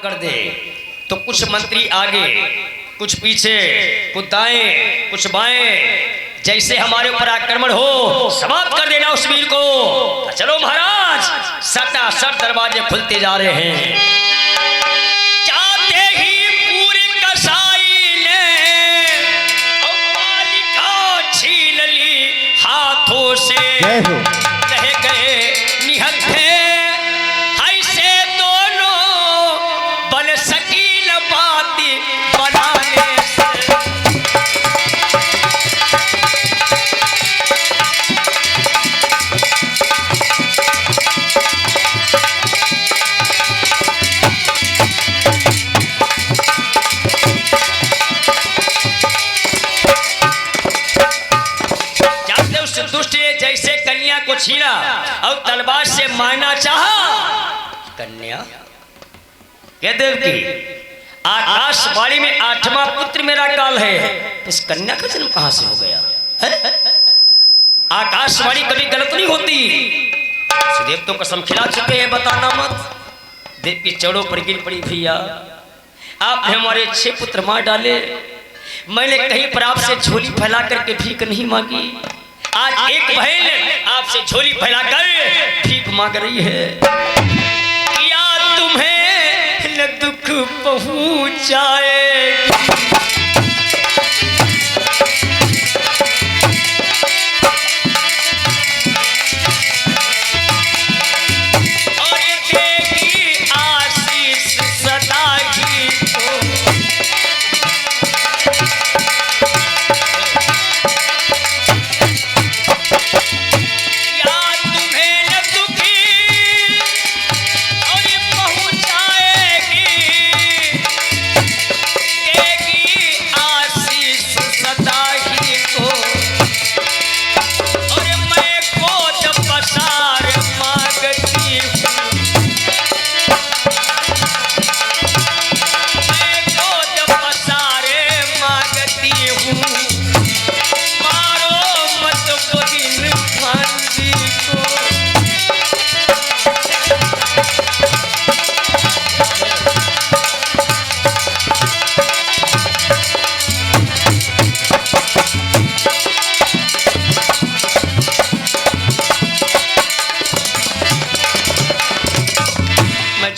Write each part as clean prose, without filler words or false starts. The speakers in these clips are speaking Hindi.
कर दे तो कुछ मंत्री आगे, कुछ पीछे, कुछ दाएं, कुछ बाएं, जैसे हमारे ऊपर आक्रमण हो समाप्त कर देना उस वीर को। चलो महाराज, सटासट दरवाजे खुलते जा रहे हैं। जाते ही पूरी कसाई ने बालिका छीन ली हाथों से, रह गए निहत्थे ऐसे दोनों बन सकी न पाती बनाने से। जैसे कन्या को छीना और तलवार से मारना चाहा। कन्या क्या देव की आकाशवाणी में 8वां पुत्र मेरा काल है, तो इस कन्या का जन्म कहां से हो गया है? आकाशवाणी कभी गलत नहीं होती। सुदेव तो कसम खिला चुके हैं, बताना मत। देव की चौड़ों पर गिर पड़ी भैया, आपने हमारे 6 पुत्र मार डाले। मैंने कहीं पर आपसे झोली फैला करके भीख नहीं मांगी, आज एक बहन आपसे झोली फैलाकर भीख मांग रही है। क्या तुम्हें न दुख पहुंचाएगी? और देगी आशीष सदा ही को।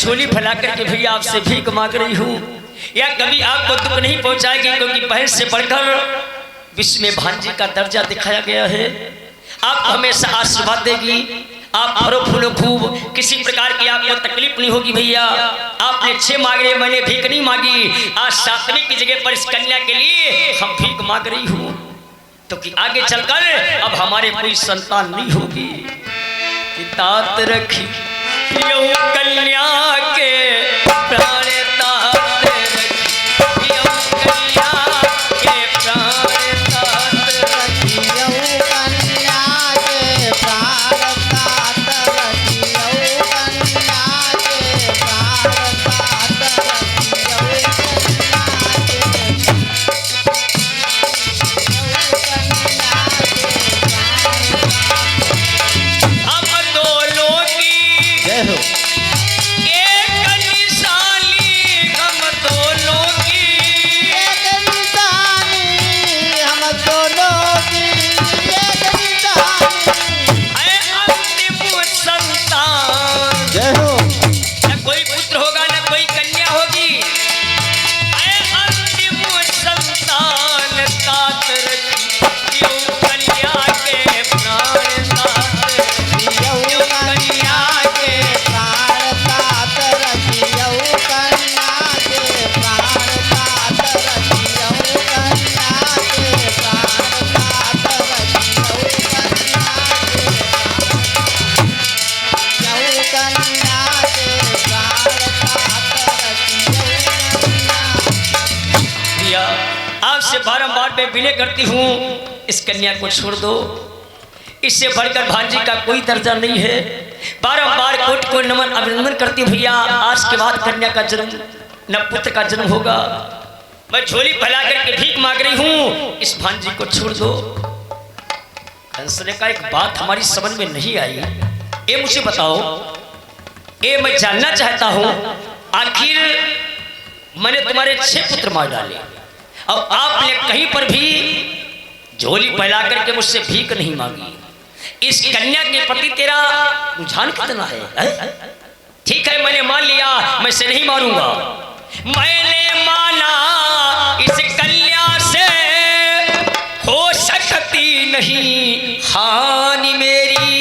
झोली फैला करके भैया आपसे भीख मांग रही हूँ, या कभी आपको दुख नहीं पहुंचाएगी, क्योंकि बहन से बढ़कर विश्व में भांजी का दर्जा दिखाया गया है। आप हमेशा आशीर्वाद देगी, आप फलो फूलो खूब, किसी प्रकार की आपको तकलीफ नहीं होगी भैया। आपने 6 मांगे, मैंने भीख नहीं मांगी। आज 7वीं की जगह पर इस कन्या के लिए हम भीख मांग रही हूँ, तो कि आगे चलकर अब हमारे कोई संतान नहीं होगी। कि तात रखी कन्या के प्राण, तात रखी कन्या के प्राण, तात रखी कन्या के प्राण, तात रखी कन्या के प्राण, तात रखी हम दोनों की जय हो। बारंबार मैं विनय करती हूँ, इस कन्या को छोड़ दो। इससे बढ़कर भांजी का कोई दर्जा नहीं है। बारंबार कोट को नमन अभिनंदन करती हूँ भैया। आज के बाद कन्या का जन्म न पुत्र का जन्म होगा। मैं झोली फैला करके भीख मांग रही हूँ, इस भांजी को छोड़ दो। कंस ने कहा एक बात हमारी समझ में नहीं आई, ये मुझे बताओ, ये मैं जानना चाहता हूँ आखिर मैंने तुम्हारे 6 पुत्र मार डाले और आपने कहीं पर भी झोली फैला करके मुझसे भीख नहीं मांगी। इस कन्या के प्रति तेरा रुझान कितना है? ठीक है, मैंने मान लिया, मैं इसे नहीं मारूंगा। मैंने माना इस कन्या से हो सकती नहीं हानि मेरी,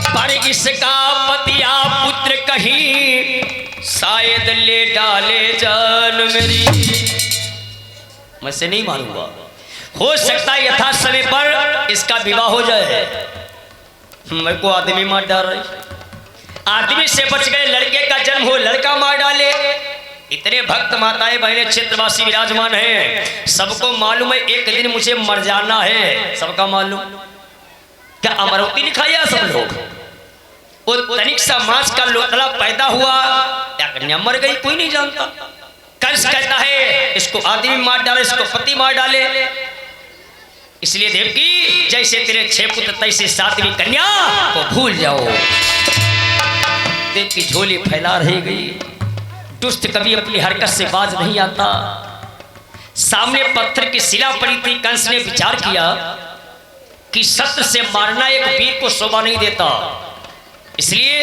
पर इसका पतिया पुत्र कहीं शायद ले डाले जान मेरी। मैं इसे नहीं मारूंगा। हो सकता है यथा समय पर इसका विवाह हो जाए। मेरे को आदमी मार डाल रही, आदमी से बच गए, लड़के का जन्म हो लड़का मार डाले। इतने भक्त माताएं बहनें क्षेत्रवासी विराजमान हैं, सबको मालूम है एक दिन मुझे मर जाना है। सबका मालूम, क्या अमरवती लिखा है सब लोग? वो तनिक सा मांस का लोथड़ा पैदा हुआ या कन्या मर गई, कोई नहीं जानता। कंस कहता है इसको आदमी मार डाले, इसको पति मार डाले। इसलिए देवकी, जैसे तेरे 6 पुत्र तैसे 7वीं कन्या को भूल जाओ। देवकी झोली फैला रह गई। दुष्ट कभी अपनी हरकत से बाज नहीं आता। सामने पत्थर की शिला पड़ी थी। कंस ने विचार किया कि शस्त्र से मारना एक वीर को शोभा नहीं देता, इसलिए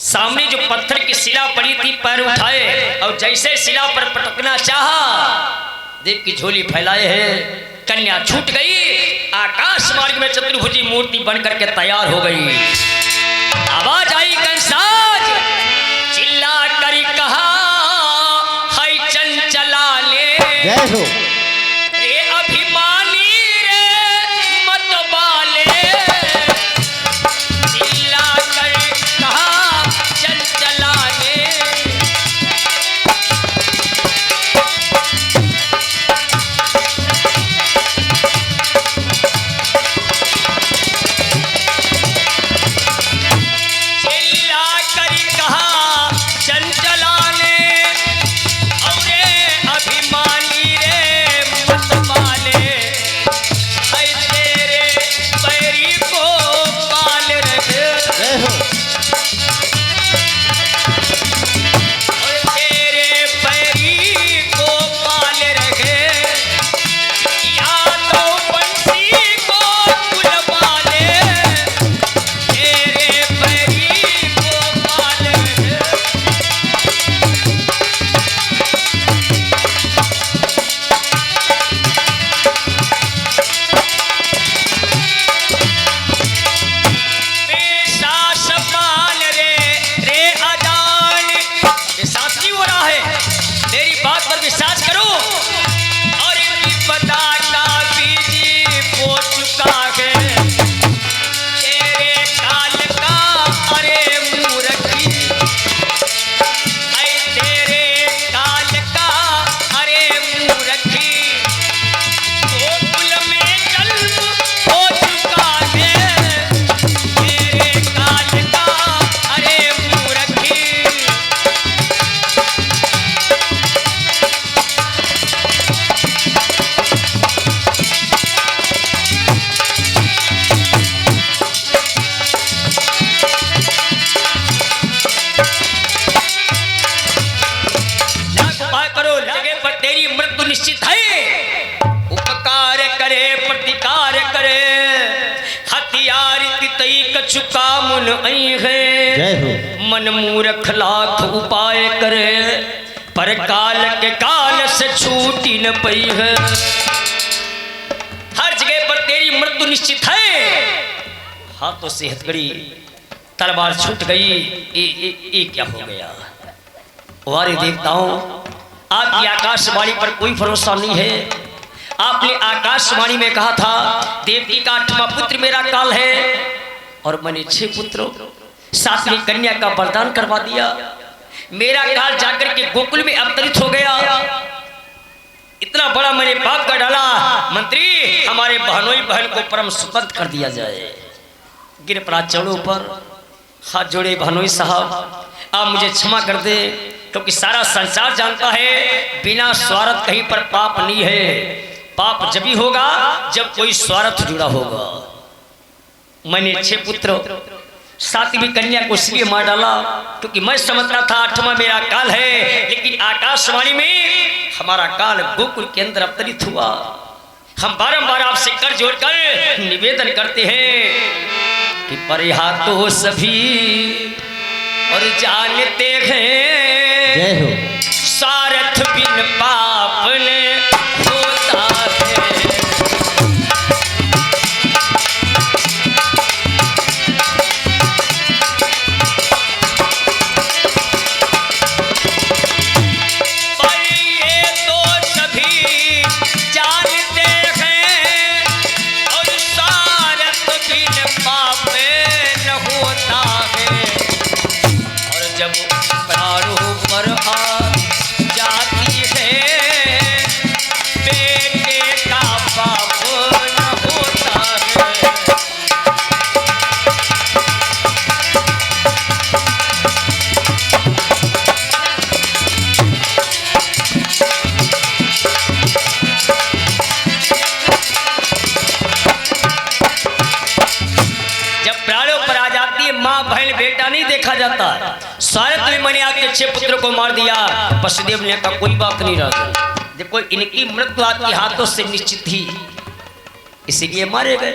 सामने जो पत्थर की शिला पड़ी थी पैर उठाए और जैसे शिला पर पटकना चाहा, देव की झोली फैलाए है, कन्या छूट गई। आकाश मार्ग में चतुर्भुजी मूर्ति बनकर के तैयार हो गई। आवाज आई कंसाज, चिल्ला कर कहा, हाय चंचला ले रे अभिमानी रे मत बाले। चिल्ला कर कहा चंचला ले, निश्चित है। उपकार करे प्रतिकार करे, हथियार तितई कछुका मुन आई है। मन मूर्ख लाख उपाय करे, पर काल के काल से छूटी न पई है। हर जगह पर तेरी मृत्यु निश्चित है। हाथों से हथकड़ी तलवार छूट गई। ये क्या हो गया? वारे देवताओं, आपकी आकाशवाणी पर कोई भरोसा नहीं है। आपने आकाशवाणी में कहा था देवकी का 8वां पुत्र मेरा काल है, और मैंने 6 पुत्रों 7वीं कन्या का वरदान करवा दिया। मेरा काल जाकर के गोकुल में अवतरित हो गया। इतना बड़ा मैंने पाप कर डाला। मंत्री, हमारे बहनोई बहन को परम सुपर्द कर दिया जाए। गिर पड़ा चरणों पर, हाथ जोड़े, बहनोई साहब आप मुझे क्षमा कर दे, क्योंकि सारा संसार जानता है बिना स्वार्थ कहीं पर पाप नहीं है। पाप जब ही होगा जब कोई स्वार्थ जुड़ा होगा। मैंने 6 पुत्र सातवीं कन्या को इसलिए मार डाला क्योंकि मैं समझता था 8वां मेरा काल है, लेकिन आकाशवाणी में हमारा काल गोकुल के अंदर अवतरित हुआ। हम बारंबार आपसे कर जोड़कर निवेदन करते हैं कि परिहा तो सभी और जानते हैं, जय हो। सारथ बिन पाप ने होता है। पर ये तो सभी जानते हैं और सारथ बिन पाप न होता है। और जब प्राणों पर आ जाती है बेटे का पाप न होता है। जब प्राणों पर आ जाती है माँ बहन बेटा नहीं देखा जाता। सारथ में मैंने आपके 6 पुत्रों को मार दिया, वसुदेव ने कहा कोई बात नहीं रह गई। देखो इनकी मृत्यु आपके हाथों से निश्चित थी, इसीलिए मारे गए।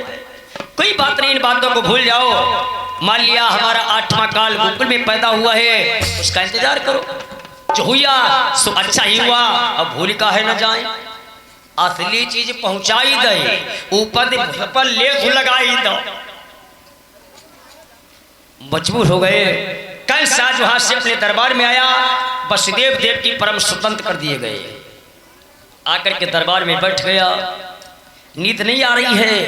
कोई बात नहीं, इन बातों को भूल जाओ। मान लिया हमारा 8वां काल गोकुल में पैदा हुआ है, उसका इंतजार करो। जो हुआ सो अच्छा ही हुआ, अब भूल का है न जाए। असली चीज पहुंचाई दे, ऊपर पर लेख लगाई दो। मजबूर हो गए। कल साज वहां से अपने दरबार में आया, वसुदेव देव की परम स्वतंत्र कर दिए गए। आकर के दरबार में बैठ गया। नींद नहीं आ रही है,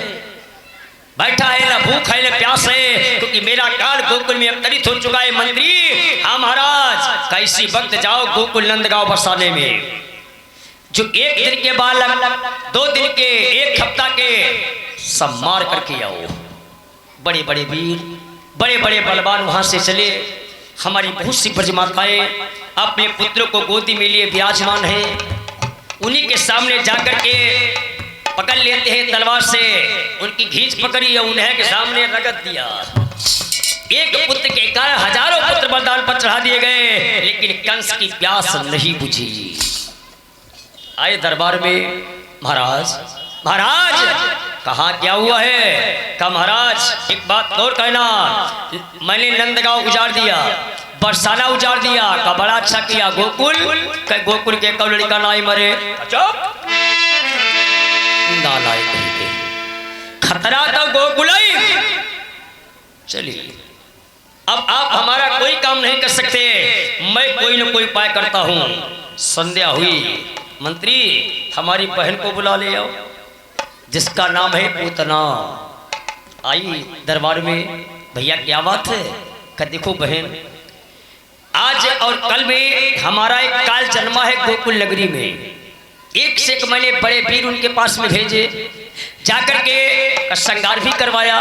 बैठा है, ना भूख है ना प्यास है, क्योंकि मेरा काल गोकुल में अवतरित हो चुका है। मंत्री हाँ महाराज, कैसी वक्त जाओ गोकुल नंदगांव बसाने में। जो 1 दिन के बालक, 2 दिन के, 1 हफ्ता के सब मार करके आओ। बड़े बड़े वीर, बड़े बड़े बलवान वहां से चले। हमारी बहुत सी ब्रजमाताएं अपने पुत्रों को गोदी में लिए विराजमान हैं। उन्हीं के सामने जाकर के पकड़ लेते हैं तलवार से, उनकी घींच पकड़ी और उन्हें के सामने रगड़ दिया। एक पुत्र के कारण हजारों पुत्र बलिदान पर चढ़ा दिए गए, लेकिन कंस की प्यास नहीं बुझी। आए दरबार में, महाराज महाराज कहा क्या हुआ है? कहा महाराज एक बात और कहना, मैंने नंदगांव उजाड़ दिया, बरसाना उजाड़ दिया। का बड़ा अच्छा किया। गोकुल गोकुल के कब लड़का नाई मरे, खतरा तो गोकुल। चलिए अब आप हमारा कोई काम नहीं कर सकते, मैं कोई न कोई उपाय करता हूं। संध्या हुई, मंत्री हमारी बहन को बुला ले आओ, जिसका नाम है पूतना। आई दरबार में, भैया क्या बात है? का देखो बहन, आज और कल में हमारा एक काल जन्मा है गोकुल नगरी में। एक से एक मैंने बड़े वीर उनके पास में भेजे, जाकर के श्रृंगार भी करवाया,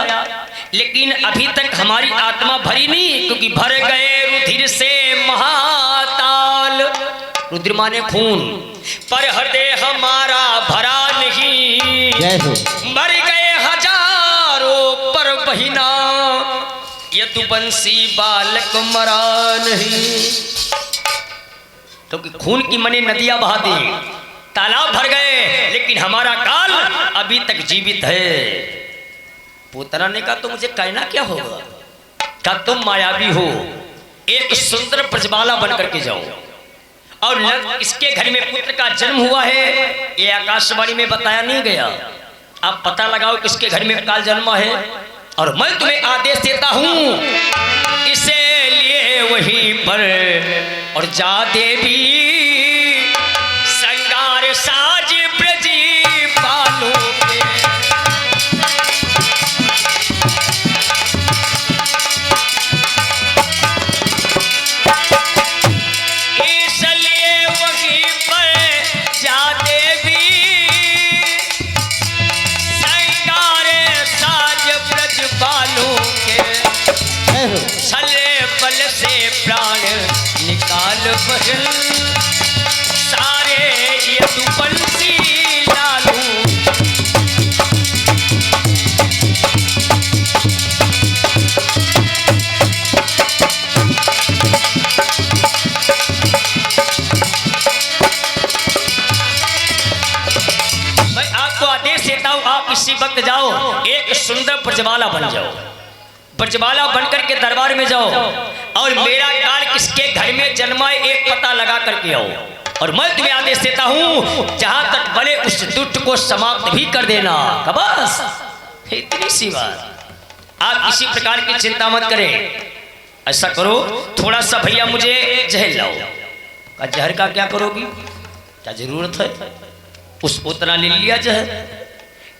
लेकिन अभी तक हमारी आत्मा भरी नहीं, क्योंकि भर गए रुधिर से महाताल। रुद्र माने खून, पर हृदय हमारा भरा नहीं। मर गए हजारों पर बहिना, यदुवंशी बालक मरा नहीं। क्योंकि खून की मने नदियां बहा दी, तालाब भर गए, लेकिन हमारा काल अभी तक जीवित है। पूतना ने कहा तो मुझे कहना क्या होगा? क्या तुम मायावी हो, एक सुंदर ब्रजबाला बन करके जाओ, और इसके घर में पुत्र का जन्म हुआ है, ये आकाशवाणी में बताया नहीं गया। आप पता लगाओ किसके घर में काल जन्मा है, और मैं तुम्हें आदेश देता हूं इसे लिए वहीं पर और जा देवी संगार साज ब्रजी बालों के। इसलिए वहीं पर जा देवी संगार साज ब्रज बालों के। छले बल से प्राण निकाल बहन, सारे यदुवंशी लालू। इसी वक्त जाओ, एक सुंदर ब्रजबाला बन जाओ, ब्रजबाला बनकर के दरबार में जाओ और मेरा काल किसके घर में जन्मा है एक पता लगा करके आओ, और मैं तुम्हें आदेश देता हूं जहां तक बने उस दुष्ट को समाप्त भी कर देना। बस इतनी सी बात, आप किसी प्रकार की चिंता मत करें। ऐसा करो, थोड़ा सा भैया मुझे जहर लाओ। का जहर का क्या करोगी, क्या जरूरत है? उस उतना ले लिया जहर।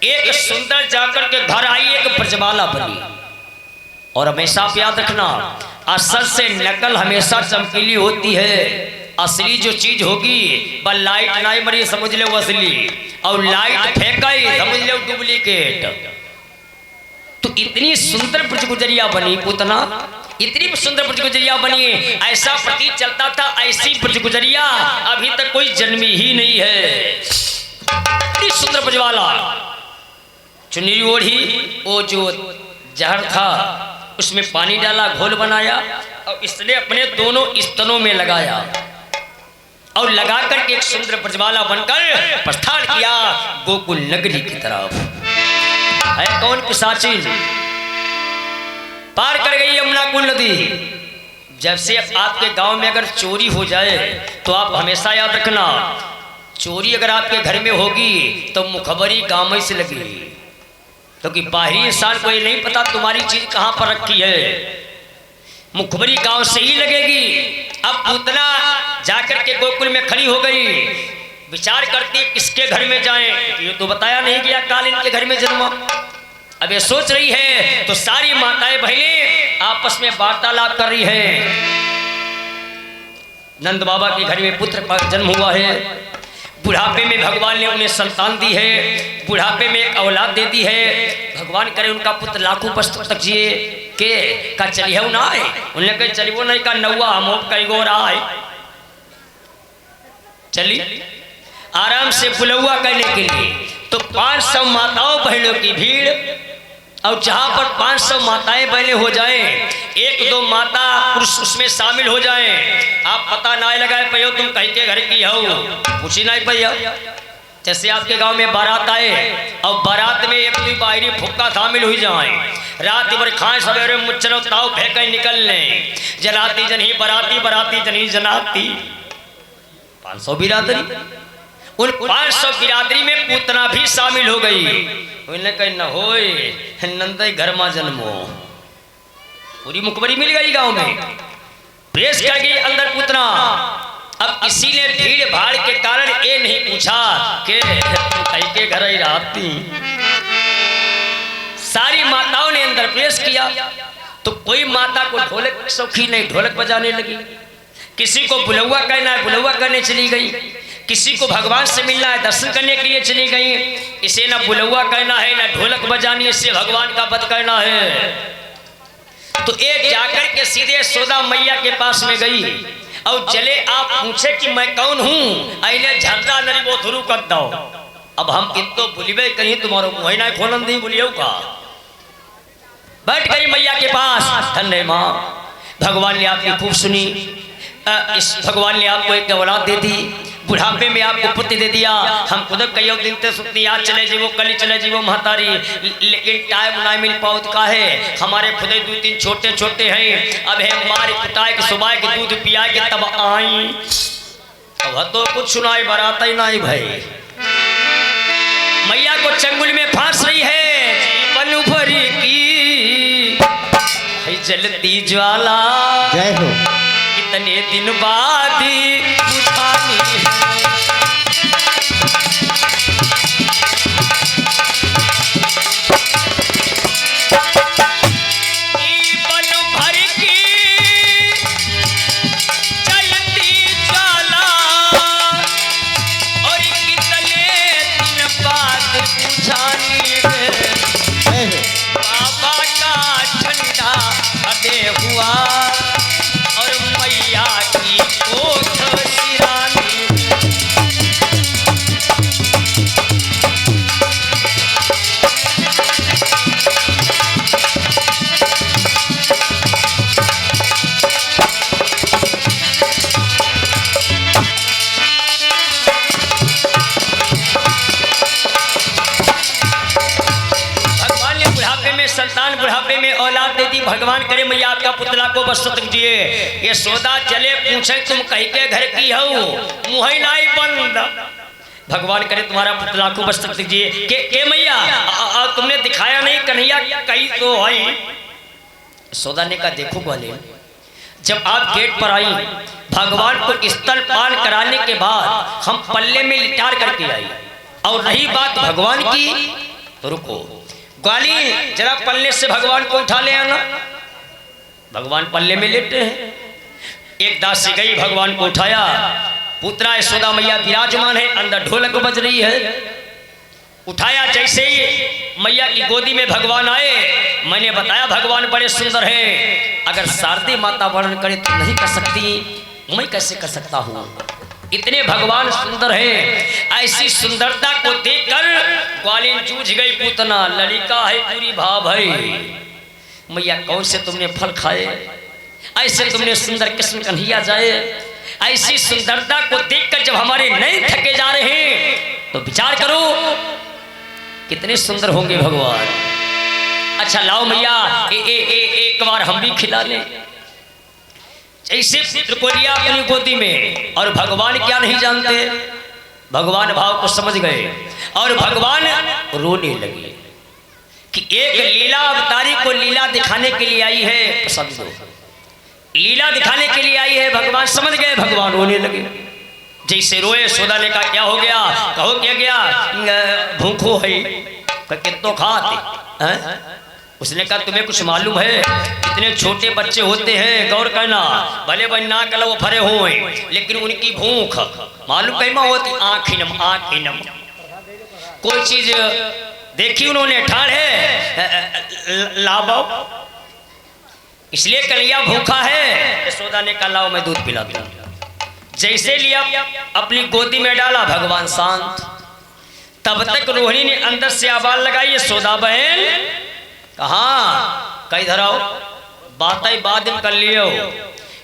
एक सुंदर जाकर के घर आई एक ब्रजबाला बनी, और हमेशा आप याद रखना असल से नकल हमेशा चमकीली होती है। असली जो चीज होगी वह लाइट नहीं मरी समझ लो असली, और लाइट फेंकाई समझ लो डुप्लीकेट। तो इतनी सुंदर ब्रजगुजरिया बनी पूतना, इतनी सुंदर ब्रजगुजरिया बनी, ऐसा प्रतीत चलता था ऐसी ब्रजगुजरिया अभी तक कोई जन्मी ही नहीं है। इतनी सुंदर ब्रजबाला, चुन्नी ओढ़ी, वो जो जहर था उसमें पानी डाला, घोल बनाया और इसने अपने दोनों स्तनों में लगाया और लगाकर के एक सुंदर ब्रजबाला बनकर प्रस्थान किया गोकुल नगरी की तरफ। है कौन पिशाचिन, पार कर गई यमुना कुल नदी। जब से आपके गांव में अगर चोरी हो जाए तो आप हमेशा याद रखना, चोरी अगर आपके घर में होगी तो मुखबरी गांव में से लगेगी, क्योंकि बाहरी इंसान को ये नहीं पता तुम्हारी चीज कहां पर रखी है, मुखबरी गांव से ही लगेगी। अब पूतना जाकर के गोकुल में खड़ी हो गई, विचार करती है किसके घर में जाएं, ये तो बताया नहीं गया काल इनके घर में जन्मा। अब ये सोच रही है तो सारी माताएं बहनें आपस में वार्तालाप कर रही है। नंद बाबा के घर में पुत्र का जन्म हुआ है, बुढ़ापे में भगवान ने उन्हें संतान दी है, बुढ़ापे में एक औलाद दे दी है। भगवान करे उनका पुत्र लाखों वर्ष तक जिए के का चली है ना आए, उन्हें कहीं चली वो नहीं का नौवा हम कई गो आए चली आराम से बुलौआ करने के लिए। तो 500 माताओं बहनों की भीड़, और जहां पर 500 माताएं बहनें हो जाएं, एक दो माता पुरुष उसमें शामिल हो जाएं, आप पता ना लगाए पयो तुम कहीं के घर की हो, पूछी नहीं पैया। जैसे आपके गांव में बारात आए और बारात में एक दो बाहरी फुक्का शामिल हुई जाए, रात भर खाए सवेरे मुच्छर ताव फेंक निकल लें, जनाती जनी बराती बराती जनी जनाती। 500 बिरादरी, उन 500 बिरादरी में पूतना भी शामिल हो गई। उन्हें कहीं न होए नंदई घर में जन्मो, पूरी मुखबरी मिल गई गांव में, प्रेस कर गई अंदर पूतना। अब किसी ने भीड़ भाड़ के कारण ये नहीं पूछा कि कहीं के घर ही रहती। सारी माताओं ने अंदर प्रेस किया, तो कोई माता को ढोलक शौकीन नहीं, ढोलक बजाने लगी। किसी को बुलौआ कहना है, बुलौआ करने चली गई। किसी को भगवान से मिलना है, दर्शन करने के लिए चली गई। इसे ना बुलौआ कहना है ना ढोलक बजानी, इससे भगवान का वध करना है। तो एक जाकर के सीधे सोदा मैया के पास में गई और चले आप पूछे कि मैं कौन हूँ, अने झरना नरी वो थुरु कर दो। अब हम कितो बुलिबे कहीं तुम्हारो मुँह ना खोलन दी बुलियो का। बैठ गई मैया के पास, धन्य माँ, भगवान ने आपकी खूब सुनी, इस भगवान ने आपको एक औलाद दे दी, बुढ़ापे में आपको पुत्र दे दिया। हम खुद कई दिन ते सुनती आज चले जीवो कल चले जीवो महतारी, लेकिन टाइम ना मिल पाओ का है। हमारे खुद 2-3 छोटे छोटे हैं, अब है मारे कुटाए के सुबह के दूध पिया के तब आई, अब तो कुछ सुनाई बराता ही नहीं भाई। मैया को चंगुल में फांस रही है, जीवन भरी की जलती ज्वाला, जय हो। कितने दिन बाद बुझानी है। जीवन भर की जलती ज्वाला, और कितने दिन बाद बुझानी है। बाबा का झंडा अदे हुआ और मैया की कोख सिरानी। संतान बुढ़ापे में औलाद दे दी, भगवान करे मैया आपका पुतला को बस दिए। ये सौदा चले पूछे तुम कहीं के घर की हो, मुँह लाई बंद। भगवान करे तुम्हारा पुतला को बस दीजिए। के मैया तुमने दिखाया नहीं, कन्हैया कहीं तो है। सौदा ने कहा देखो ग्वालिन, जब आप गेट पर आई भगवान को स्तनपान कराने के बाद हम पल्ले में लिटार करके आई, और रही बात भगवान की तो रुको ग्वालिन, जरा पल्ले से भगवान को उठा ले आना। भगवान पल्ले में लेटे हैं। एक दासी गई, भगवान को उठाया। पुत्रा यशोदा मैया विराजमान है, अंदर ढोलक बज रही है। उठाया, जैसे ही मैया की गोदी में भगवान आए, मैंने बताया भगवान बड़े सुंदर हैं। अगर शारदे माता वर्णन करे तो नहीं कर सकती, मैं कैसे कर सकता हूँ? इतने भगवान सुंदर हैं। ऐसी सुंदरता को देखकर ग्वालिन जूझ गई। पूतना ललिका है पूरी भाव है। मैया कौन से तुमने फल खाए, ऐसे तुमने सुंदर कृष्ण कन्हैया जाए। ऐसी सुंदरता को देखकर जब हमारे नैन थके जा रहे हैं तो विचार करो कितने सुंदर होंगे भगवान। अच्छा लाओ मैया एक बार हम भी खिला लें। ऐसे पुत्र को लिया अपनी गोदी में, और भगवान क्या नहीं जानते, भगवान भाव को समझ गए और भगवान रोने लगे कि एक लीला अवतारी को लीला दिखाने के लिए आई है। समझो लीला दिखाने के लिए आई है। भगवान समझ गए, भगवान रोने लगे। जैसे रोए, सौदा ने कहा क्या हो गया, कहो क्या गया, भूखो है, कितो खाते हैं? उसने कहा तुम्हें कुछ मालूम है, इतने छोटे बच्चे होते हैं, गौर करना, भले भले ना कल वो फरे हुए, लेकिन उनकी भूख मालूम कहीं में होती, आँख नम। कोई चीज देखी उन्होंने, ठाड़ है लाओ, इसलिए कन्हैया भूखा है। यशोदा ने कहा लाओ मैं दूध पिला दूं। जैसे लिया अपनी गोदी में डाला, भगवान शांत। तब तक रोहिणी ने अंदर से आवाज लगाई, यशोदा बहन कहाँ, इधर आओ, बात ही बाद में कर लियो,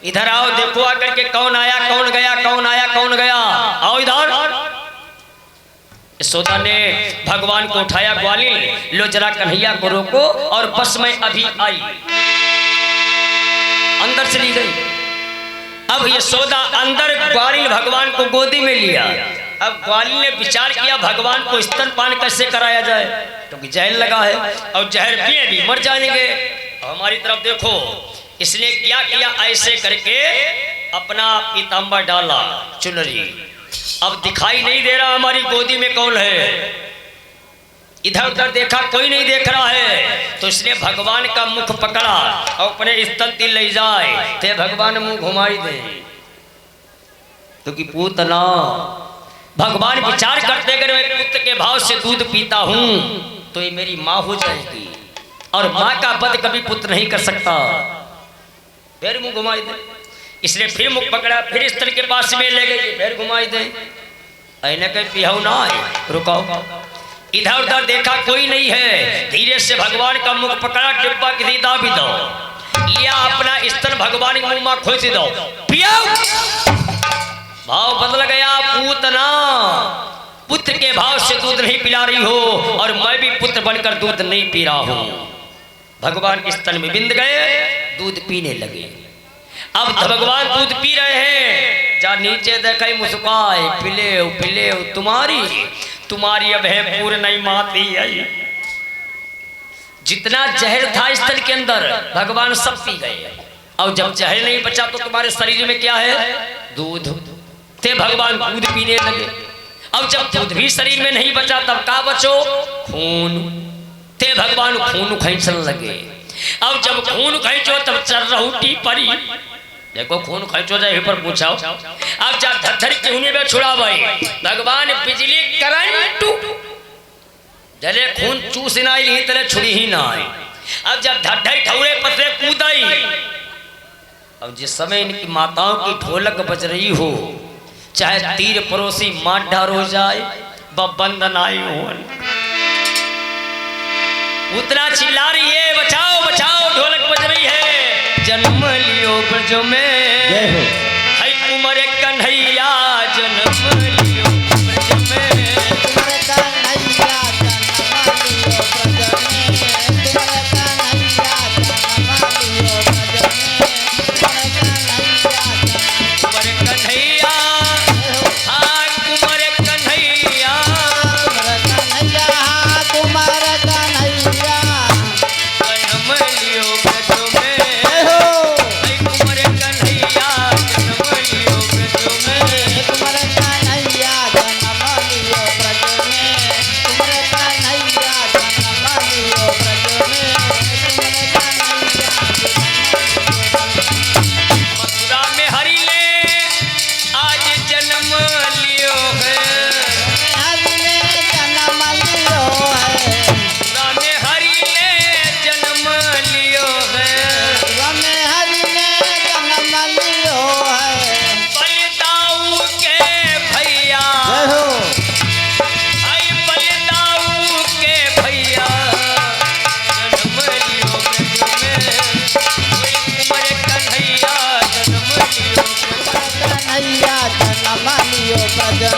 इधर आओ, देखो आकर के कौन आया कौन गया, कौन आया कौन गया, आओ इधर। यशोदा ने भगवान को उठाया, ग्वालिन लो जरा कन्हैया को रोको, और बस मैं अभी आई। अंदर चली गई। अब यशोदा अंदर, ग्वालिन भगवान को गोदी में लिया। अब ग्वालिन ने विचार किया भगवान को स्तनपान कैसे कराया जाए, क्योंकि जहर लगा है और जहर पिए भी मर जाएंगे। हमारी तरफ देखो, इसने क्या किया, ऐसे करके अपना पीताम्बर डाला, चुनरी। अब दिखाई नहीं दे रहा हमारी गोदी में कौन है। इधर उधर देखा, कोई नहीं देख रहा है, तो इसने भगवान का मुख पकड़ा और अपने स्तन तिल ले जाए, ते भगवान मुंह घुमाई दे, क्योंकि पूतना भगवान विचार करते अगर मैं पुत्र के भाव से दूध पीता हूं तो ये मेरी माँ हो जाएगी, और माँ का वध कभी पुत्र नहीं कर सकता। फिर मुंह घुमाई दे, इसलिए फिर मुख पकड़ा, फिर स्थल के पास में ले गई, फिर घुमाई दे, ऐने कहीं पिहाऊ ना आए, रुकाओ। इधर उधर देखा, कोई नहीं है, धीरे से भगवान का मुख पकड़ा, डिब्बा किसी दाबी दो, लिया अपना स्तन भगवान के मुंह में खोस दो, पियाओ। भाव बदल गया, पूतना पुत्र के भाव से दूध नहीं पिला रही हो, और मैं भी पुत्र बनकर दूध नहीं पी रहा हूं। भगवान के स्तन में बिंद गए, दूध पीने लगे। अब भगवान दूध पी रहे हैं, जा नीचे देखे मुस्काए, पिले तुम्हारी अब है पूर्ण नहीं माती आई। जितना जहर था स्तन के अंदर भगवान सब पी गए, और जब जहर नहीं बचा तो तुम्हारे शरीर में क्या है, दूध। ते भगवान दूध पीने लगे। अब जब दूध भी शरीर में नहीं बचा तब का बचो, खून। ते भगवान खून खींचने लगे। अब जब खून खींचो तब चल रही परी, देखो खून खींचो जाए पर पूछाओ। अब जब धर चूने में छुड़ा भाई भगवान बिजली करंट जले खून चूस ना ही तले छुड़ी ही ना आई। अब जब धर ठौरे पतले कूदाई, अब जिस समय इनकी माताओं की ढोलक बज रही हो, चाहे तीर परोसी मार ढार हो जाए, बंधन आई हो, उतना चिल्ला रही है बचाओ बचाओ, ढोलक बज रही है। जन्म लियो ब्रज में है कुंवर कन्हैया, जन्म लियो ब्रज में तुम्हारे कन्हैया, जन्म लियो ब्रज में, तुम्हारे कन्हैया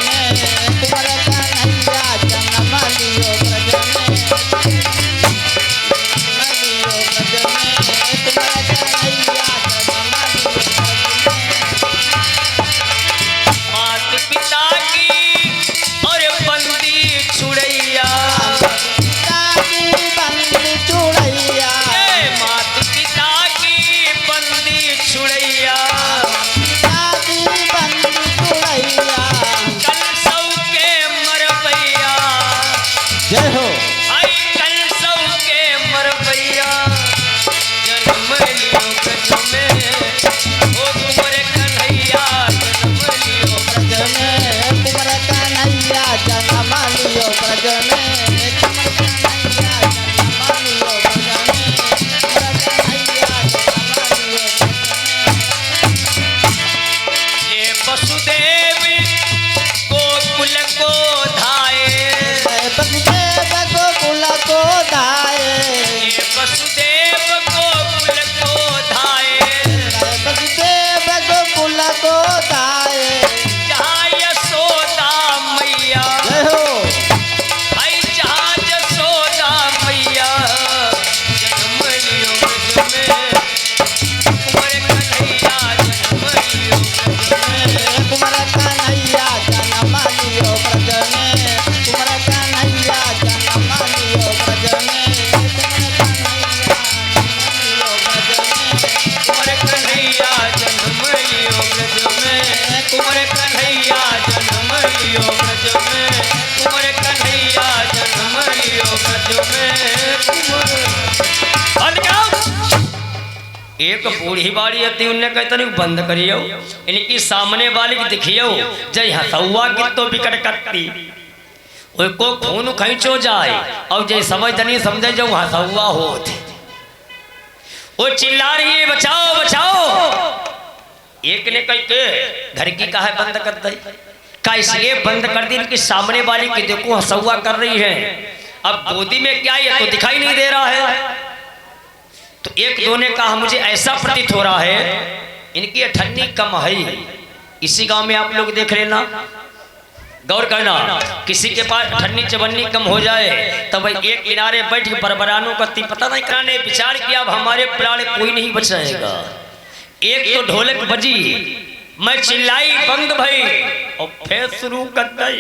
में कुंवर कन्हैया जन्म लियो ब्रज में लियो ब्रज में कुंवर कन्हैया जन्म लियो ब्रज में मात पिता की और बंदी छुड़ैया पिता की बंदी छुड़ैया मात पिता की बंदी छुड़ैया पिता की बंदी छुड़ैया कल सौ के मरबैया जय हो आई कल सौ के मरबैया जन्म लियो ब्रज में ओ कुंवर कन्हैया जन्म लियो ब्रज में कुंवर कन्हैया जन्म लियो ब्रज में कुंवर कन्हैया जन्म लियो ब्रज में कुंवर कन्हैया जन्म लियो ब्रज में ये वसुदेव गोकुल को धाये वसुदेव गोकुल को धाये ये वसुदेव गोकुल को धाये वसुदेव गोकुल को धाये जहाँ यशोदा मैया जय हो आई जहाँ यशोदा मैया जन्म लियो ब्रज में कुंवर कन्हैया जन्म लियो ब्रज में कुंवर कन्हैया जन्म लियो ब्रज में कुंवर कन्हैया जन्म लियो ब्रज में कुंवर कन्हैया जन्म लियो ब्रज में कुंवर कन्हैया जन्म लियो ब्रज में कुंवर कन्हैया जन्म लियो ब्रज में कुंवर बंद करो। एक बूढ़ी बाड़ी आती उनने कहता नहीं बंद करियो इनकी सामने वाली की दिखियो जय हसौआ की तो बिकट करती को खून खींचो जाए और जय समझ नहीं समझे जो हसौआ होते वो चिल्ला रही है बचाओ बचाओ। एक ने कही के घर की कहा बंद कर दी का इसलिए बंद कर दी कि सामने वाली की देखो हसौआ कर रही है अब गोदी में क्या ये तो दिखाई नहीं दे रहा है। तो एक दो ने कहा मुझे ऐसा प्रतीत हो रहा है इनकी अठन्नी कम है। इसी गांव में आप लोग देख लेना गौर करना किसी के पास अठन्नी चवन्नी कम हो जाए तब एक किनारे बैठ के बरबरानों का पता नहीं कराने विचार किया अब हमारे प्राण कोई नहीं बचाएगा। एक तो ढोलक बजी मैं चिल्लाई बंद भई और फिर शुरू कर दी।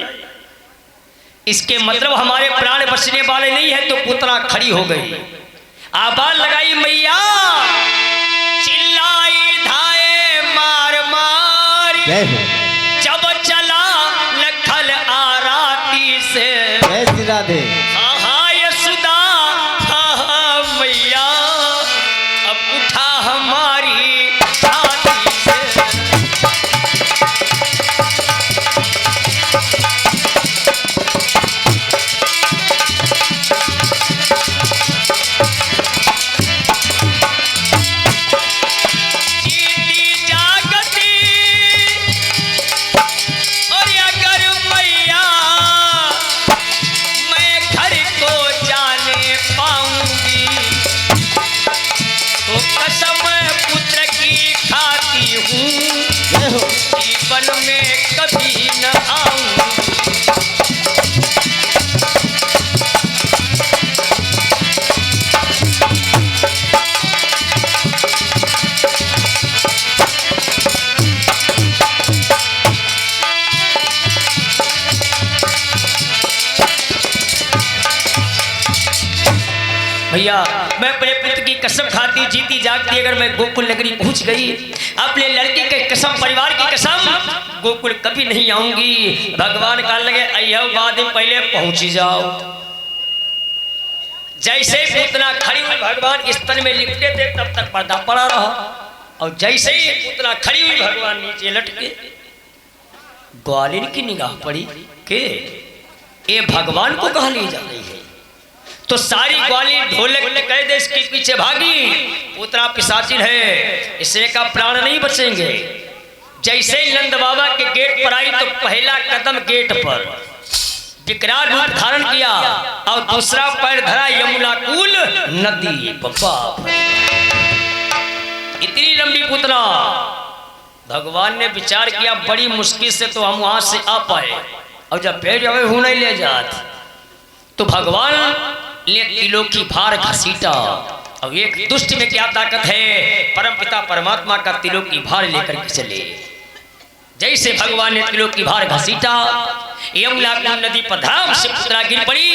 इसके मतलब हमारे प्राण बचने वाले नहीं है तो पुतला खड़ी हो गई आवाज लगाई मैया चिल्लाई धाए मार मार जय हो जब चला लखल आराती से जय श्री राधे हाँ यशोदा हाँ मैया अब उठा हमारी छाती से जीती जागती और अगर मैया मैं घर को जाने पाऊंगी तो कसम पुत्र की खाती हूँ जय हो जीवन में कभी न आऊंगी। भैया मैं अपने पुत्र की कसम खाती जीती जागती अगर मैं गोकुल नगरी पहुंच गई अपने लड़की के कसम परिवार की कसम गोकुल कभी नहीं आऊंगी। भगवान का लगे अय्यो बाद में पहले पहुंच जाओ। जैसे ही पुतना खड़ी हुई भगवान स्तन में लिपटे थे तब तक पर्दा पड़ा रहा और जैसे ही पुतना खड़ी हुई भगवान नीचे लटके ग्वालिन की निगाह पड़ी के ये भगवान को कहा ले जा रही है तो सारी ग्वालिन ढोलक ने कह दे इसके पीछे भागी पुत्रा पिशाचिन है इससे का प्राण नहीं बचेंगे। जैसे ही नंद बाबा के गेट पर आई तो पहला कदम गेट पर विकराल रूप धारण किया और दूसरा पैर धरा यमुना कूल नदी। बाबा इतनी लंबी पुतना भगवान ने विचार किया बड़ी मुश्किल से तो हम वहां से आ पाए, और जब फिर जब हूं नहीं ले जात तो भगवान ने तिलों की भार घसीटा। और एक दुष्ट में क्या ताकत है, परमपिता परमात्मा का तिलों की भार लेकर के चले। जैसे भगवान ने तिलों की भार घसीटा, यमुना नदी पर धाम से पुत्रा गिर पड़ी।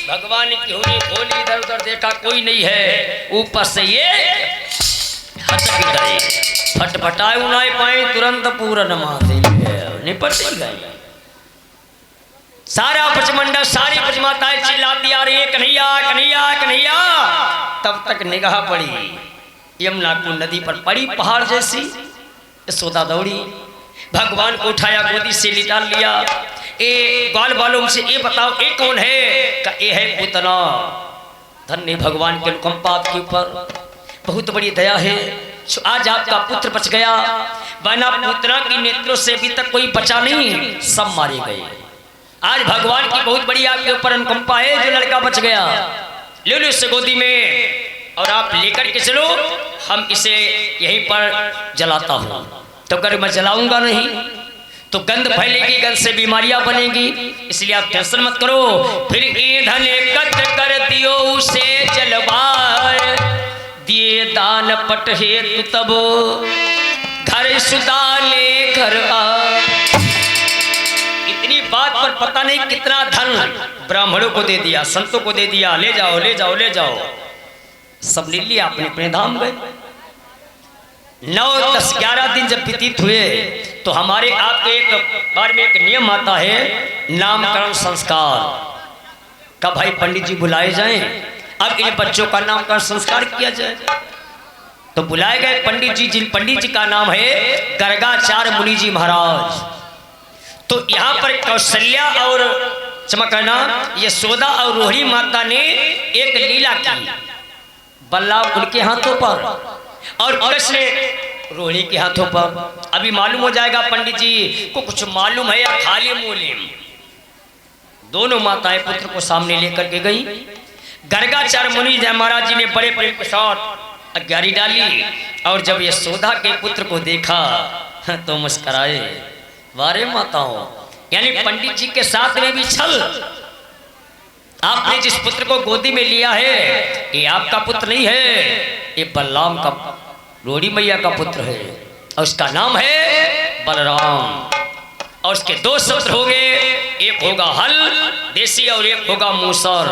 भगवान की होली खोली, इधर उधर देखा कोई नहीं है, ऊपर से ये हटक गए, फटफटाए उनाए पाए, तुरंत पूर्ण माथे निपट गए। सारा ब्रजमंडल, सारी ब्रजमाताएं चिल्लाती आ रही है, कन्हैया कन्हैया कन्हैया। तब तक निगाह पड़ी, यमुना को नदी पर पड़ी पहाड़ जैसी। यशोदा दौड़ी, भगवान को उठाया, गोदी से लिटा लिया। ए बाल बालों से ये बताओ ये कौन है? का ये है पूतना। धन्य भगवान के अनुकंपा आपके ऊपर, बहुत बड़ी दया है, आज आपका पुत्र बच गया, वरना पूतना की नेत्रों से अभी तक कोई बचा नहीं, सब मारे गए। आज भगवान की बहुत बड़ी आपके ऊपर अनुकंपा है, जो लड़का बच गया, ले लो इसे गोदी में और आप लेकर के चलो, हम इसे यहीं पर जलाता हूँ। तो अगर मैं जलाऊंगा नहीं तो गंध फैलेगी, गंध से बीमारियां बनेगी, इसलिए आप टेंशन मत करो। फिर ईंधन एकत्र कर दियो उसे जलवाए, दिए दान पट हेतु तब घर सुदाले घर आ। इतनी बात पर पता नहीं कितना धन ब्राह्मणों को दे दिया, संतों को दे दिया, ले जाओ ले जाओ ले जाओ, सब ले लिया, अपने अपने धाम गए। 9, 10, 11 दिन जब व्यतीत हुए तो हमारे आपके एक बार में एक नियम आता है, नामकरण संस्कार का। भाई पंडित जी बुलाए जाएं, अब इन बच्चों का नामकरण संस्कार किया जाए। तो बुलाए गए पंडित जी, जिन पंडित जी का नाम है गर्गाचार्य मुनि जी महाराज। तो यहाँ पर कौशल्या और चमकना, यशोदा और रोहिणी माता ने एक लीला की, बल्लभ उनके हाथों पर और कृष्ण रोहिणी के हाथों पर। अभी मालूम हो जाएगा पंडित जी को कुछ मालूम है या खाली मूलिम। दोनों माताएं पुत्र को सामने लेकर के गई। गर्गाचार्य मुनि महाराज जी ने बड़े प्रेम के साथ अग्यारी डाली, और जब यशोदा के पुत्र को देखा तो मुस्कराए। वारे माताओं, यानी पंडित जी के साथ में भी छल। आपने जिस पुत्र को गोदी में लिया है ये आपका पुत्र नहीं है, ये बलराम का, रोहिणी मैया का पुत्र है, और उसका नाम है बलराम। और उसके 2 शस्त्र हो गए, एक होगा हल देसी और एक होगा मूसर।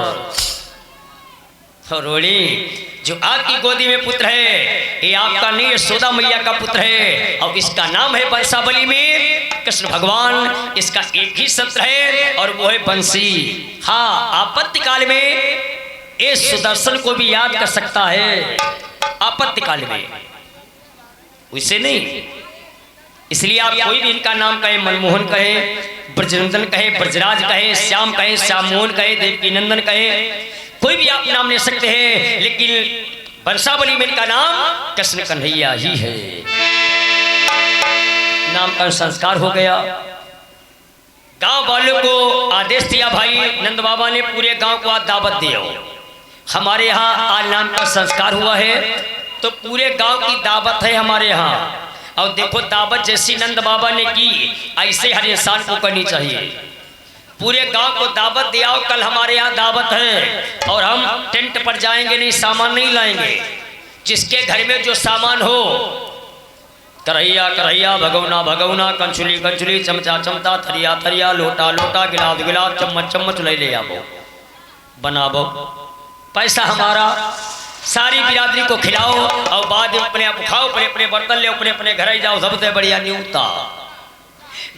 रोहिणी जो आपकी गोदी में पुत्र है ये आपका नहीं, यशोदा मैया का पुत्र है, और इसका नाम है बंसावली में कृष्ण भगवान। इसका एक ही शस्त्र है और वो है बंसी। हाँ, आपत्ति काल में ये सुदर्शन को भी याद कर सकता है, आपत्ति काल में, उसे नहीं। इसलिए आप कोई भी इनका नाम कहे, मनमोहन कहे, ब्रजनंदन कहे, ब्रजराज कहे, श्याम कहे, श्याम मोहन कहे, देवकी नंदन कहे, कोई भी आप नाम ले सकते हैं, लेकिन बंसावली में इनका नाम कृष्ण कन्हैया ही है। नाम का संस्कार हो गया। गांव वालों को आदेश दिया, भाई नंद बाबा ने पूरे गांव को आज दावत दिया। हमारे यहाँ आज नाम का संस्कार हुआ है तो पूरे गांव की दावत है हमारे यहाँ। और देखो, दावत जैसी नंद बाबा ने की ऐसे हर इंसान को करनी चाहिए। पूरे गांव को दावत दिया, कल हमारे यहाँ दावत है और हम टेंट पर जाएंगे नहीं, सामान नहीं लाएंगे। जिसके घर में जो सामान हो, करैया करैया, भगौना भगौना, कंचुली कंचुली, चमचा चमचा, थरिया थरिया, लोटा लोटा, गिलास गिलास, चम्मच चम्मच ले ले आवो, बनावो। पैसा हमारा, सारी बिरादरी को खिलाओ और बाद में अपने आप खाओ, अपने अपने बर्तन ले, अपने अपने घर ही जाओ। सबसे बढ़िया न्यूनता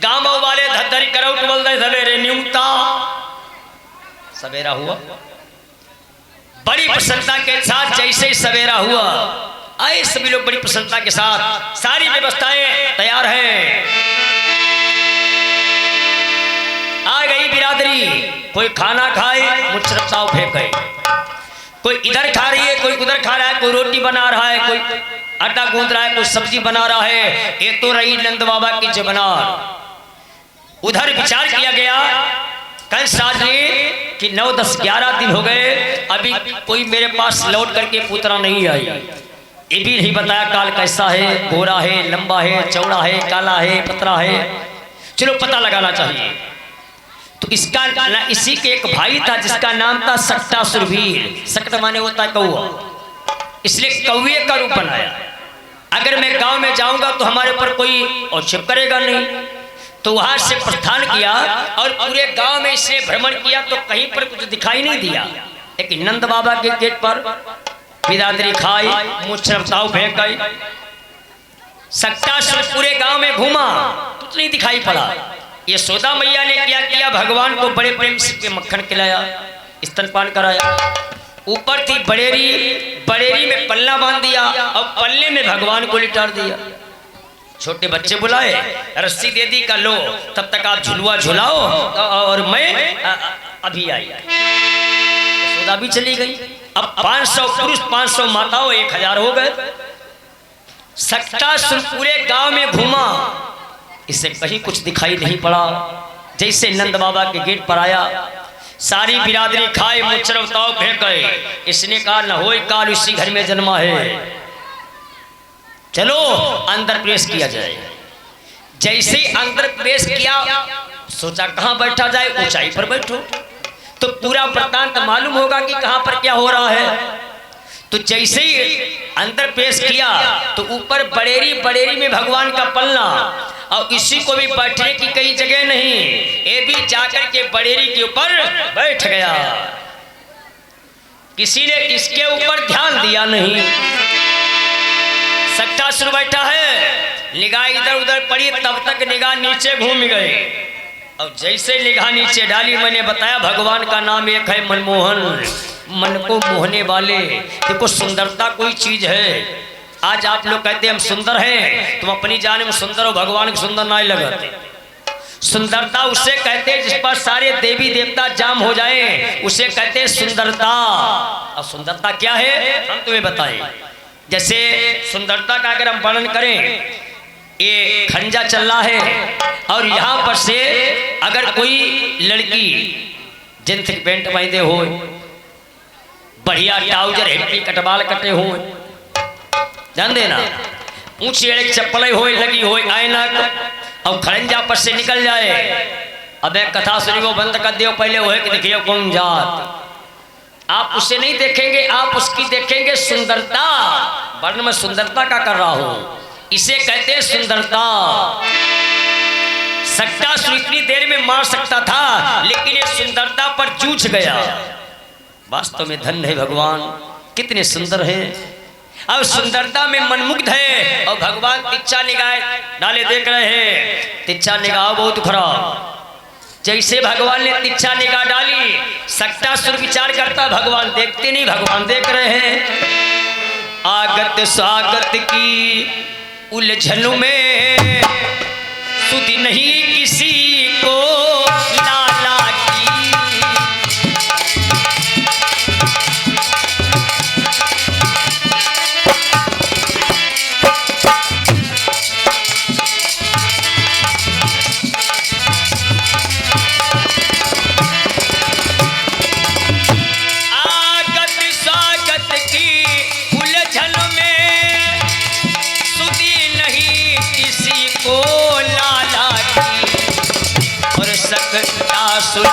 गांव वाले धद्धरी करो बोल दे, सवेरे न्यूनता सवेरा हुआ। बड़ी प्रसन्नता के साथ जैसे ही सवेरा हुआ आए सभी लोग बड़ी प्रसन्नता के साथ, सारी व्यवस्थाएं तैयार हैं। आ गई बिरादरी, कोई खाना खाए मुचरताओ फेंके, कोई इधर खा रही है, कोई उधर खा रहा है, कोई रोटी बना रहा है, कोई आटा गूंद रहा है, कोई सब्जी बना रहा है। ये तो रही नंद बाबा की जबनार। उधर विचार किया गया कंसराज ने कि 9, 10, 11 दिन हो गए, अभी कोई मेरे पास लौट करके पुत्रा नहीं आई। ये भी नहीं बताया काल कैसा है, गोरा है, लंबा है, चौड़ा है, काला है, पतला है। चलो पता लगाना चाहिए। तो इसका इसी के एक भाई था जिसका नाम था सक्टा सुरवीर। सक्ट माने होता है कौआ, इसलिए कौए का रूप बनाया। अगर मैं गांव में जाऊंगा तो हमारे ऊपर कोई औक्षेप करेगा नहीं। तो वहां से प्रस्थान किया और पूरे गांव में इसने भ्रमण किया तो कहीं पर कुछ दिखाई नहीं दिया। लेकिन नंद बाबा के गेट पर बिरादरी खाई, मुछरताऊ फेंक गई। सक्टासुर पूरे गांव में घूमा, कुछ नहीं दिखाई पड़ा। यशोदा मैया ने क्या किया, भगवान को बड़े प्रेम से मक्खन खिलाया, स्तनपान कराया। ऊपर थी बड़ेरी, बड़ेरी में पल्ला बांध दिया और पल्ले में भगवान को लिटार दिया। छोटे बच्चे बुलाए, रस्सी दे दी का लो, तब तक आप झुलुआ झुलाओ और मैं अभी आई। यशोदा भी चली गई। अब 500 पुरुष 500 माताओं 1000 हो गए। सक्टासुर पूरे गांव में घूमा, इसे कहीं कुछ दिखाई नहीं पड़ा। जैसे नंद बाबा के गेट पर आया, सारी बिरादरी खाए, मुचरवताओ फेंक गए। इसने कहा न होए काल उसी घर में जन्मा है, चलो अंदर प्रवेश किया जाए। जैसे ही अंदर प्रवेश किया, सोचा कहां बैठा जाए, ऊंचाई पर बैठो तो पूरा वृत्तांत मालूम होगा कि कहां पर क्या हो रहा है। तो जैसे ही अंदर प्रवेश किया तो ऊपर बड़ेरी, बड़ेरी में भगवान का पल्ला, और इसी को भी बैठने की कई जगह नहीं, ये भी जाकर के बड़ेरी के ऊपर बैठ गया। किसी ने इसके ऊपर ध्यान दिया नहीं। सक्टासुर बैठा है, निगाह इधर उधर पड़ी, तब तक निगाह नीचे घूम गई। और जैसे निगाह नीचे डाली, मैंने बताया भगवान का नाम एक है मनमोहन, मन को मोहने वाले। देखो सुंदरता कोई चीज है। आज आप लोग कहते हैं हम सुंदर हैं, तुम अपनी जान में सुंदर हो, भगवान को सुंदर नहीं लगते। सुंदरता उसे कहते हैं जिस पर सारे देवी देवता जाम हो जाए, उसे कहते हैं सुंदरता। और सुंदरता क्या है हम तुम्हें बताएं। जैसे सुंदरता का अगर हम वर्णन करें, ये खंजा चल रहा है और यहाँ पर से अगर कोई लड़की जींस पैंट पहने हो, बढ़िया ट्राउजर हेप्पी कटवाल कटे हो, ध्यान देना, ऊंची एड़े चप्पल हो लगी हो, ऐनक और खड़ंजा पर से निकल जाए। अब एक कथा सुनी वो बंद कर दियो, पहले वो है कि देखिए कौन जात। आप उसे नहीं देखेंगे, आप उसकी देखेंगे सुंदरता। वर्ण में सुंदरता का कर रहा हूं, इसे कहते हैं सुंदरता। सक्टासुर इतनी देर में मार सकता था, लेकिन ये सुंदरता पर जूझ गया। वास्तव में धन्य है भगवान, कितने सुंदर है। अब सुंदरता में मनमुग्ध है और भगवान तिच्छा निगाह डाले देख रहे हैं। तिच्छा निगाह बहुत खराब। जैसे भगवान ने तिच्छा निगाह डाली, सक्टासुर विचार करता भगवान देखते नहीं, भगवान देख रहे हैं। आगत स्वागत की उलझन में सुधि नहीं किसी को लाला की। सक्टासुर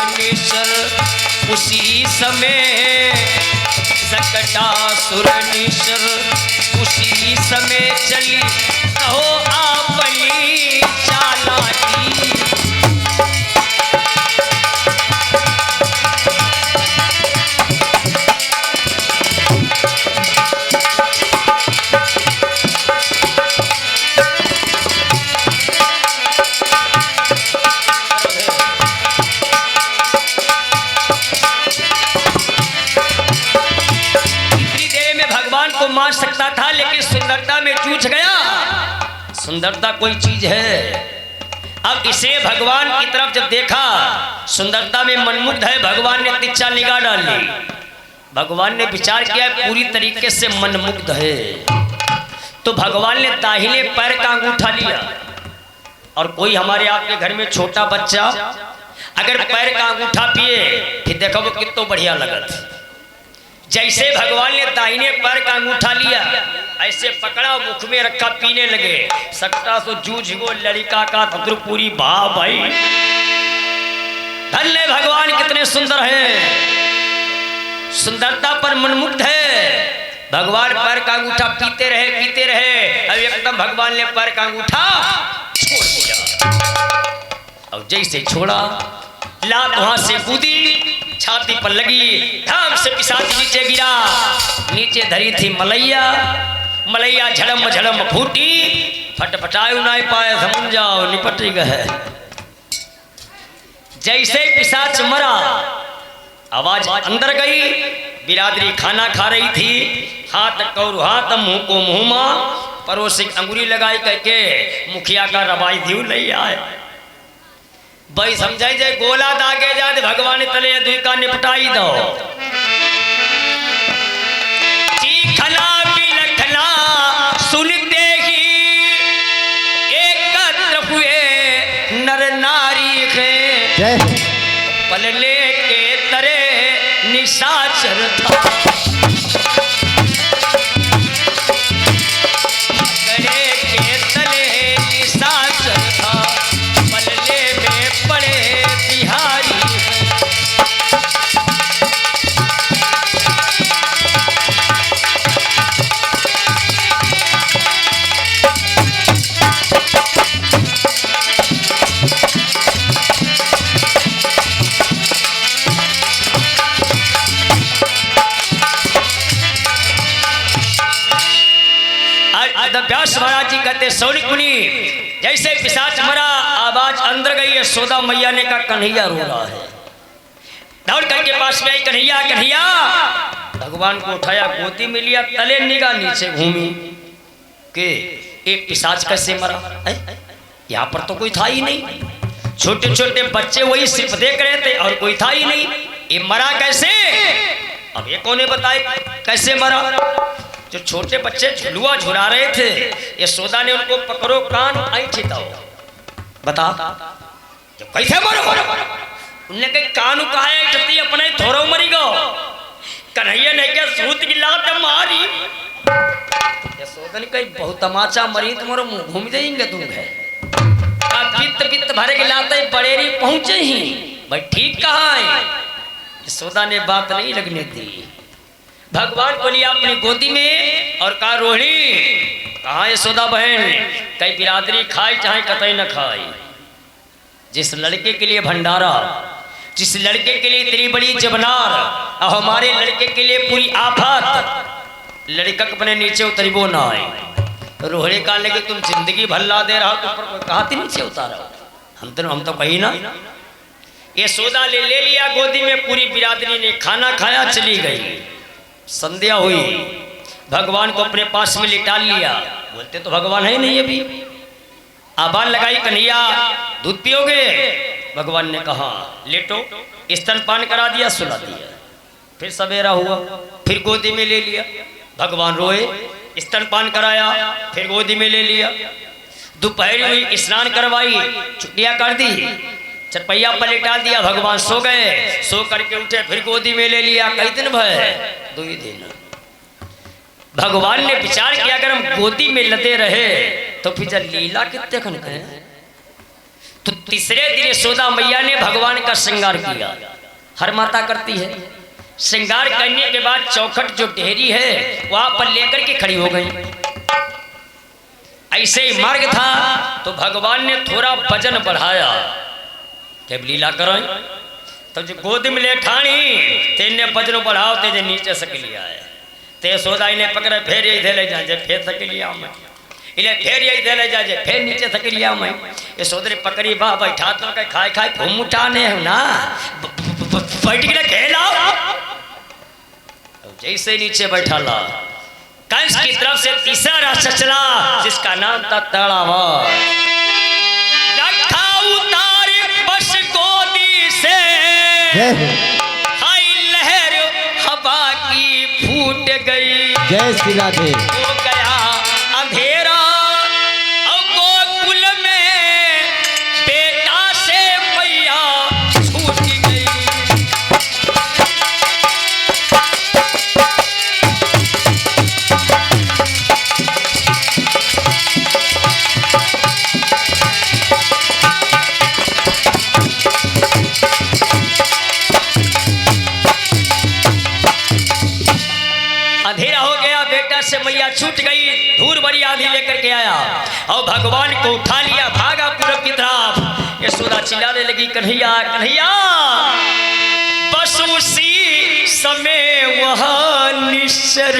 उसी समय, सक्टासुर निशर उसी समय चली, कहो आपनी चालाकी। मार सकता था, लेकिन सुंदरता में जूझ गया। सुंदरता कोई चीज है। अब इसे भगवान की तरफ जब देखा, सुंदरता में मनमुग्ध है, भगवान ने तिच्छा निगाह डाल ली। भगवान ने विचार किया पूरी तरीके से मनमुग्ध है, तो भगवान ने दाहिने पैर का अंगूठा लिया। और कोई हमारे आपके घर में छोटा बच्चा अगर पैर का अंगूठा पिए, फिर देखो वो कितना बढ़िया लगत। जैसे भगवान ने दाहिने पैर का अंगूठा लिया, ऐसे पकड़ा, मुख में रखा, पीने लगे। सकता तो जूझ गो लड़का का तत्पूरी भाव भाई। धन्य भगवान कितने सुंदर हैं, सुंदरता पर मनमुग्ध है। भगवान पैर का अंगूठा पीते रहे। अब एकदम भगवान ने पैर का अंगूठा छोड़ दिया। अब जैसे छोड़ा, लात वहां से कूदी, छाती पर लगी, धाम से पिशाच नीचे गिरा। नीचे धरी थी मलैया झड़म झड़म फूटी, फटफटायु नहीं पाए, समझ जाओ निपट गए। जैसे पिशाच मरा, आवाज अंदर गई। बिरादरी खाना खा रही थी, हाथ कौर हाथ, मुंह को मुंह, पड़ोसी अंगुली लगाई करके मुखिया का रवाई दी ले आए। भाई समझाई जाए गोला दागे जाते भगवान तले दुई का निपटाई दो। चीखला बिलखला सुन देगी, एकत्र हुए नर नारी के, पलले के तरे निशाचर था। गले के तले निशाचर था, पलले में पड़े बिहारी। व्यास महाराज जी कहते सौनिक मुनि, जैसे पिशाच मरा, आवाज अंदर गई। यशोदा मैया ने कहा कन्हैया रो रहा है। दौड़ करके पास में आई, कन्हैया कन्हैया। भगवान को उठाया, गोदी में लिया, तले निगाह नीचे घूमी के एक पिशाच कैसे मरा। यहाँ पर तो कोई था ही नहीं, छोटे छोटे बच्चे वही सिर्फ देख रहे थे और कोई था ही नहीं। ये मरा कैसे? अब ये कौन बताए कैसे मरा। जो छोटे बच्चे झुलुआ झुला रहे थे, यशोदा ने उनको पकड़ो कान ऐठी दो, बता जब कैसे मरो। उनने कहा कानू कहा है अपने थोरो मरी गो। कन्हैया ने क्या सूत की लात मारी। यशोदा ने कही बहुत तमाचा मरी, तुम्हारा मुंह घूम जाएंगे तुम है। पित्त भरे के लाते बड़ेरी पहुंचे ही। भाई ठीक कहा है। यशोदा ने बात नहीं लगने दी, भगवान को लिया अपनी गोदी में और कहा रोहिणी कहाँ यशोदा बहन, कई बिरादरी खाई चाहे कतई न खाई। जिस लड़के के लिए भंडारा, जिस लड़के के लिए इतनी बड़ी जबनार, और हमारे लड़के के लिए पूरी आफत, लड़का अपने नीचे उतरी वो ना आए। रोहिणी कहा लेकिन तुम जिंदगी भल्ला दे रहा हो, तुम कहाँ थी नीचे उतारा। हम तो कही ना। यशोदा ले लिया गोदी में, पूरी बिरादरी ने खाना खाया, चली गई। संध्या हुई, भगवान को अपने पास में लिटा लिया। बोलते तो भगवान है नहीं अभी। आबान लगाई, कन्हैया दूध पियोगे। भगवान ने कहा लेटो, स्तनपान करा दिया, सुला दिया। फिर सवेरा हुआ, फिर गोदी में ले लिया। भगवान रोए, स्तनपान कराया, फिर गोदी में ले लिया। दोपहर हुई, स्नान करवाई, छुट्टियां कर दी, चरपैया पर लिटा दिया। भगवान सो गए, सो करके उठे, फिर गोदी में ले लिया। कई दिन भय 2 ही दिन। भगवान ने विचार किया अगर हम गोदी में लदे रहे तो फिर लीला कितने खन करें। तो तीसरे दिन यशोदा मैया ने भगवान का श्रृंगार किया। हर माता करती है। श्रृंगार करने के बाद चौखट जो डेहरी है वहां पर लेकर के खड़ी हो गई। ऐसे ही मार्ग था तो भगवान ने थोड़ा वजन बढ़ाया, जब लीला करो तब जो गोद में ले ठाणी तेने वजन बढ़ाओ तेजे नीचे सक लिया है। ते सोदा इन्हें पकड़े फिर यही दे ले जाए, फिर सक लिया मैं, इन्हें फिर यही दे ले जाए, फिर नीचे सक लिया मैं। ये सोदरी पकड़ी बा बैठा तो कहीं खाए खाए घूम उठाने है ना, बैठ के खेला। जैसे नीचे बैठा ला, कंस की तरफ से तीसरा रास्ता चला जिसका नाम था तड़ावा। हाय लहर हवा की फूट गई, जय श्री राधे। हो गया अंधेरा और गोकुल में बेटा से मैया छूट गई। अंधेरा हो गया, बेटा से मैया छूट गई, धूल भरी आंधी लेकर के आया और भगवान को उठा लिया, भागा पूरब की तरफ। यशोदा चिल्लाने लगी, कन्हैया कन्हैया। बस उसी समय वहां निश्चर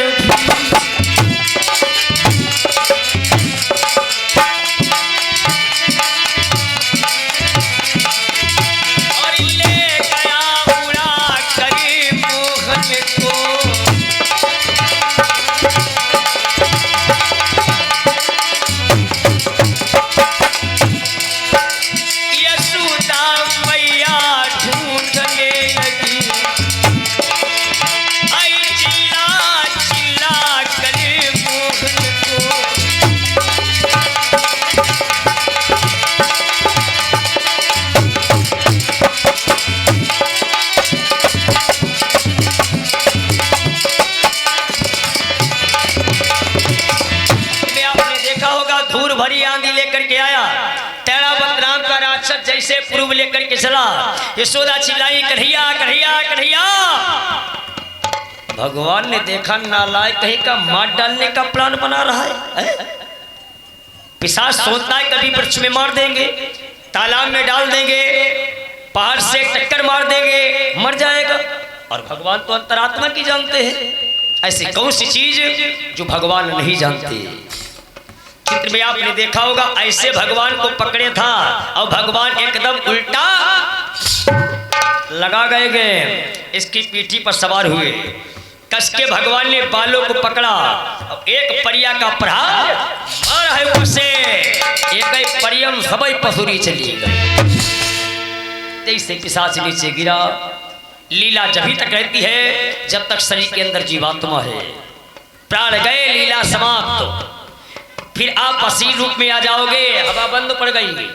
जैसे पूर्व लेकर के चला। यशोदा चिल्लाई, कन्हैया कन्हैया कन्हैया। भगवान ने देखा नालायक कहीं का मार डालने का प्लान बना रहा है। पिशाच सोचता है कभी वृक्ष में मार देंगे, तालाब में डाल देंगे, पहाड़ से टक्कर मार देंगे, मर जाएगा। और भगवान तो अंतरात्मा की जानते हैं, ऐसी कौन सी चीज जो भगवान नहीं जानते। चित्र में आपने देखा होगा, ऐसे भगवान को पकड़े था और भगवान एकदम उल्टा लगा गए, इसकी पीठी पर सवार हुए। कस के भगवान ने बालों को पकड़ा, एक परिया का प्रहार मारा है ऊपर से, एक परियम सबई पसुरी चली गई। जैसे पिशाच नीचे गिरा। लीला जब ही तक रहती है जब तक शरीर के अंदर जीवात्मा है। प्राण गए, लीला समाप्त। फिर आप असीर रूप में आ जाओगे। हवा बंद पड़ गई,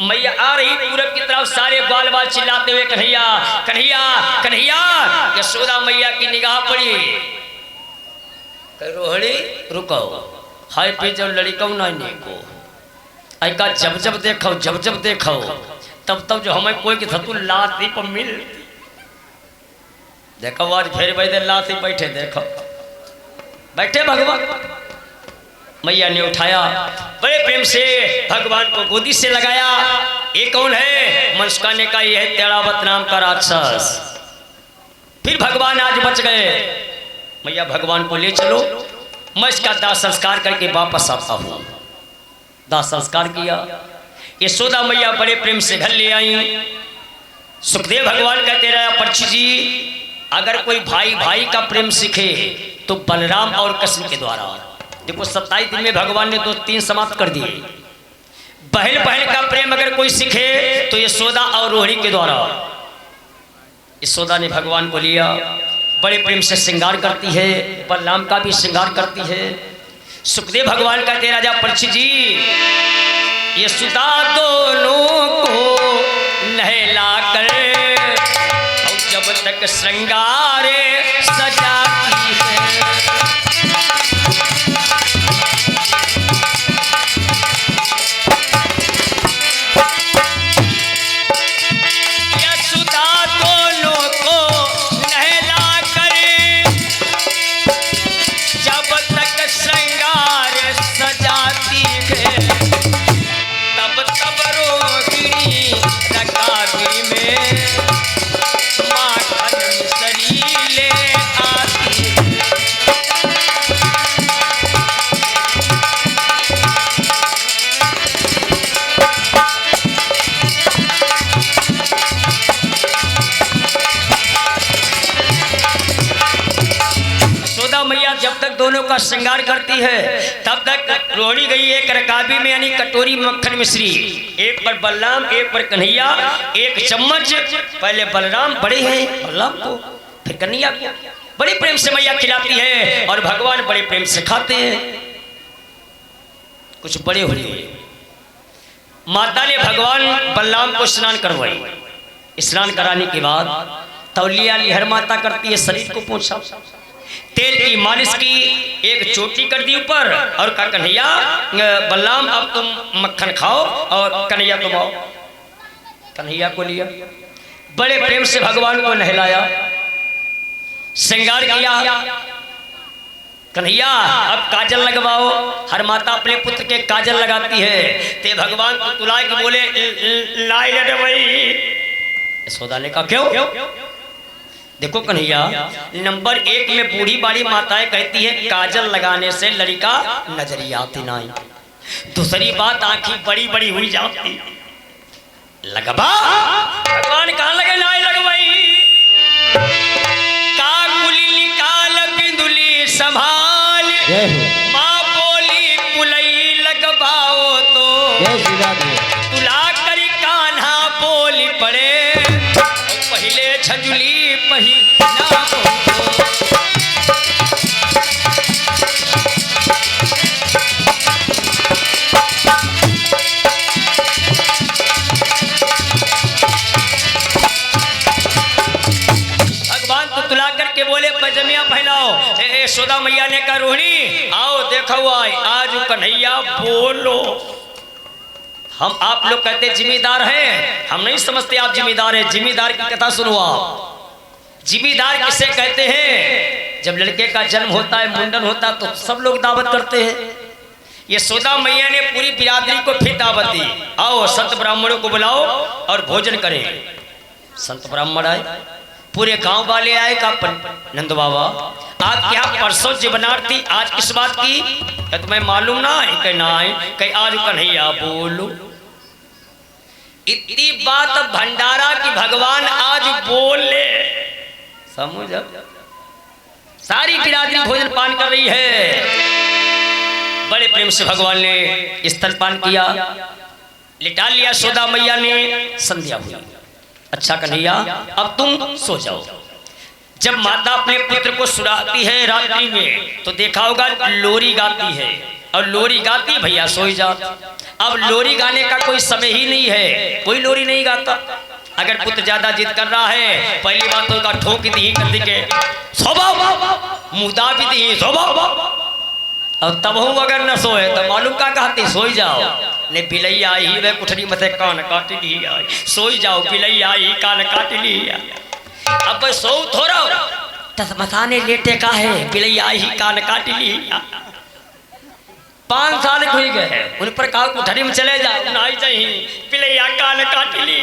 मैया आ रही पूरब की तरफ, सारे बाल बाल चिल्लाते हुए कन्हैया कन्हैया कन्हैया। यशोदा मैया की निगाह पड़ी, रोहड़ी रुको, हाय पे जब लड़का नहीं को ऐका जब जब देखो तब तब जो हमें कोई की धतु लाती पर मिल देखो, आज फिर बैठे लाती बैठे, देखो बैठे भगवान। मैया ने उठाया, बड़े प्रेम से भगवान को गोदी से लगाया। ये कौन है? मनस्का ने कहा, यह है तेरावत नाम का राक्षस। फिर भगवान आज बच गए। मैया भगवान को ले चलो, मैं इसका दाह संस्कार करके वापस आता हूँ। दाह संस्कार किया। यशोदा मैया बड़े प्रेम से घर ले आई। सुखदेव भगवान कहते रहे, परीक्षित जी, अगर कोई भाई भाई का प्रेम सीखे तो बलराम और कृष्ण के द्वारा। देखो 27 दिन में भगवान ने तो 3 समाप्त कर दिए। बहन बहन का प्रेम अगर कोई सीखे तो यशोदा और रोहिणी के द्वारा। यशोदा ने भगवान को लिया, बड़े प्रेम से श्रृंगार करती है, बलराम का भी श्रृंगार करती है। सुखदेव भगवान कहते राजा परीक्षित जी, यशोदा दोनों को नहला कर और जब तक श्रृंगार सजाती है। दोनों का श्रृंगार करती है तब तक रोहिणी गई एक रकाबी में, यानी कटोरी मक्खन मिश्री, एक पर बलराम एक पर कन्हैया, एक चम्मच। पहले बलराम बड़े हैं बलराम को, फिर कन्हैया को बड़े प्रेम से मैया खिलाती है और भगवान बड़े प्रेम से खाते हैं। कुछ बड़े हुए माता ने भगवान बलराम को स्नान करवाई। स्नान कराने के बाद तौलिया लिहर माता करती है, शरीर को पोंछा, तेल की मालिश की, एक चोटी कर दी ऊपर और कहा कन्हैया बलराम अब तुम मक्खन खाओ और कन्हैया तुम आओ। कन्हैया को लिया, बड़े प्रेम से भगवान को नहलाया, श्रृंगार किया, कन्हैया अब काजल लगवाओ। हर माता अपने पुत्र के काजल लगाती है। ते भगवान को तुला के बोले लाई ले भाई। यशोदा ने कहा क्यों? देखो कन्हैया, नंबर 1 में बूढ़ी बाड़ी माताएं कहती है काजल लगाने से लड़का नजरिया आती नहीं। दूसरी बात आंखें बड़ी बड़ी हुई जाती। लगवा भगवान कहाँ लगे नाई लगवाई। काकुली निकाल बिंदुली संभाल माँ बोली कुलई लगवाओ तो तुला करी कान्हा बोली पड़े पहले छजुली पहिना बोले पजमिया पहनाओ। यशोदा मैया ने कहा रोहिणी आओ देखो आज कन्हैया बोलो। हम आप लोग कहते जिम्मेदार हैं, हम नहीं समझते आप जिम्मेदार हैं। जिम्मेदार की कथा सुनो आप। जिम्मेदार किसे कहते हैं? जब लड़के का जन्म होता है, मुंडन होता है तो सब लोग दावत करते हैं। यशोदा मैया ने पूरी बिरादरी को फिर दावत दी, आओ संत ब्राह्मणों को बुलाओ और भोजन करें। संत ब्राह्मण आए, पूरे गांव वाले आए। का नंद बाबा आप क्या परसों जीवनार्थ थी, आज किस बात की? तुम्हें मालूम ना है? कहीं ना है, कहीं आज कन्हैया बोलो। इतनी बात भंडारा की भगवान आज बोले। समझ सारी बिरादरी भोजन पान कर रही है। बड़े प्रेम से भगवान ने स्तनपान किया, लिटा लिया यशोदा मैया ने। संध्या हुई। अच्छा कन्हैया अब तुम सो जाओ। जब माता अपने पुत्र को सुलाती है रात्रि में तो देखा होगा लोरी गाती है, और लोरी गाती भैया सो ही जाओ। अब लोरी गाने का कोई समय ही नहीं है, कोई लोरी नहीं गाता। अगर पुत्र ज्यादा जिद कर रहा है, पहली बात तो का ठोक दी कर दी के मुदा भी दी अब तब हूँ अगर न सोए तो मालूम का कहती सोई जाओ। ने बिलई आई वे कुठरी मथे कान काट ली आई, सोई जाओ बिलई आई कान काट ली। अब सो थोड़ा तस मथाने लेटे का है, बिलई आई कान काट ली। 5 साल हो गए, उन पर कहा कुठरी में चले जाओ ना चाहिए, बिलैया कान काट ली।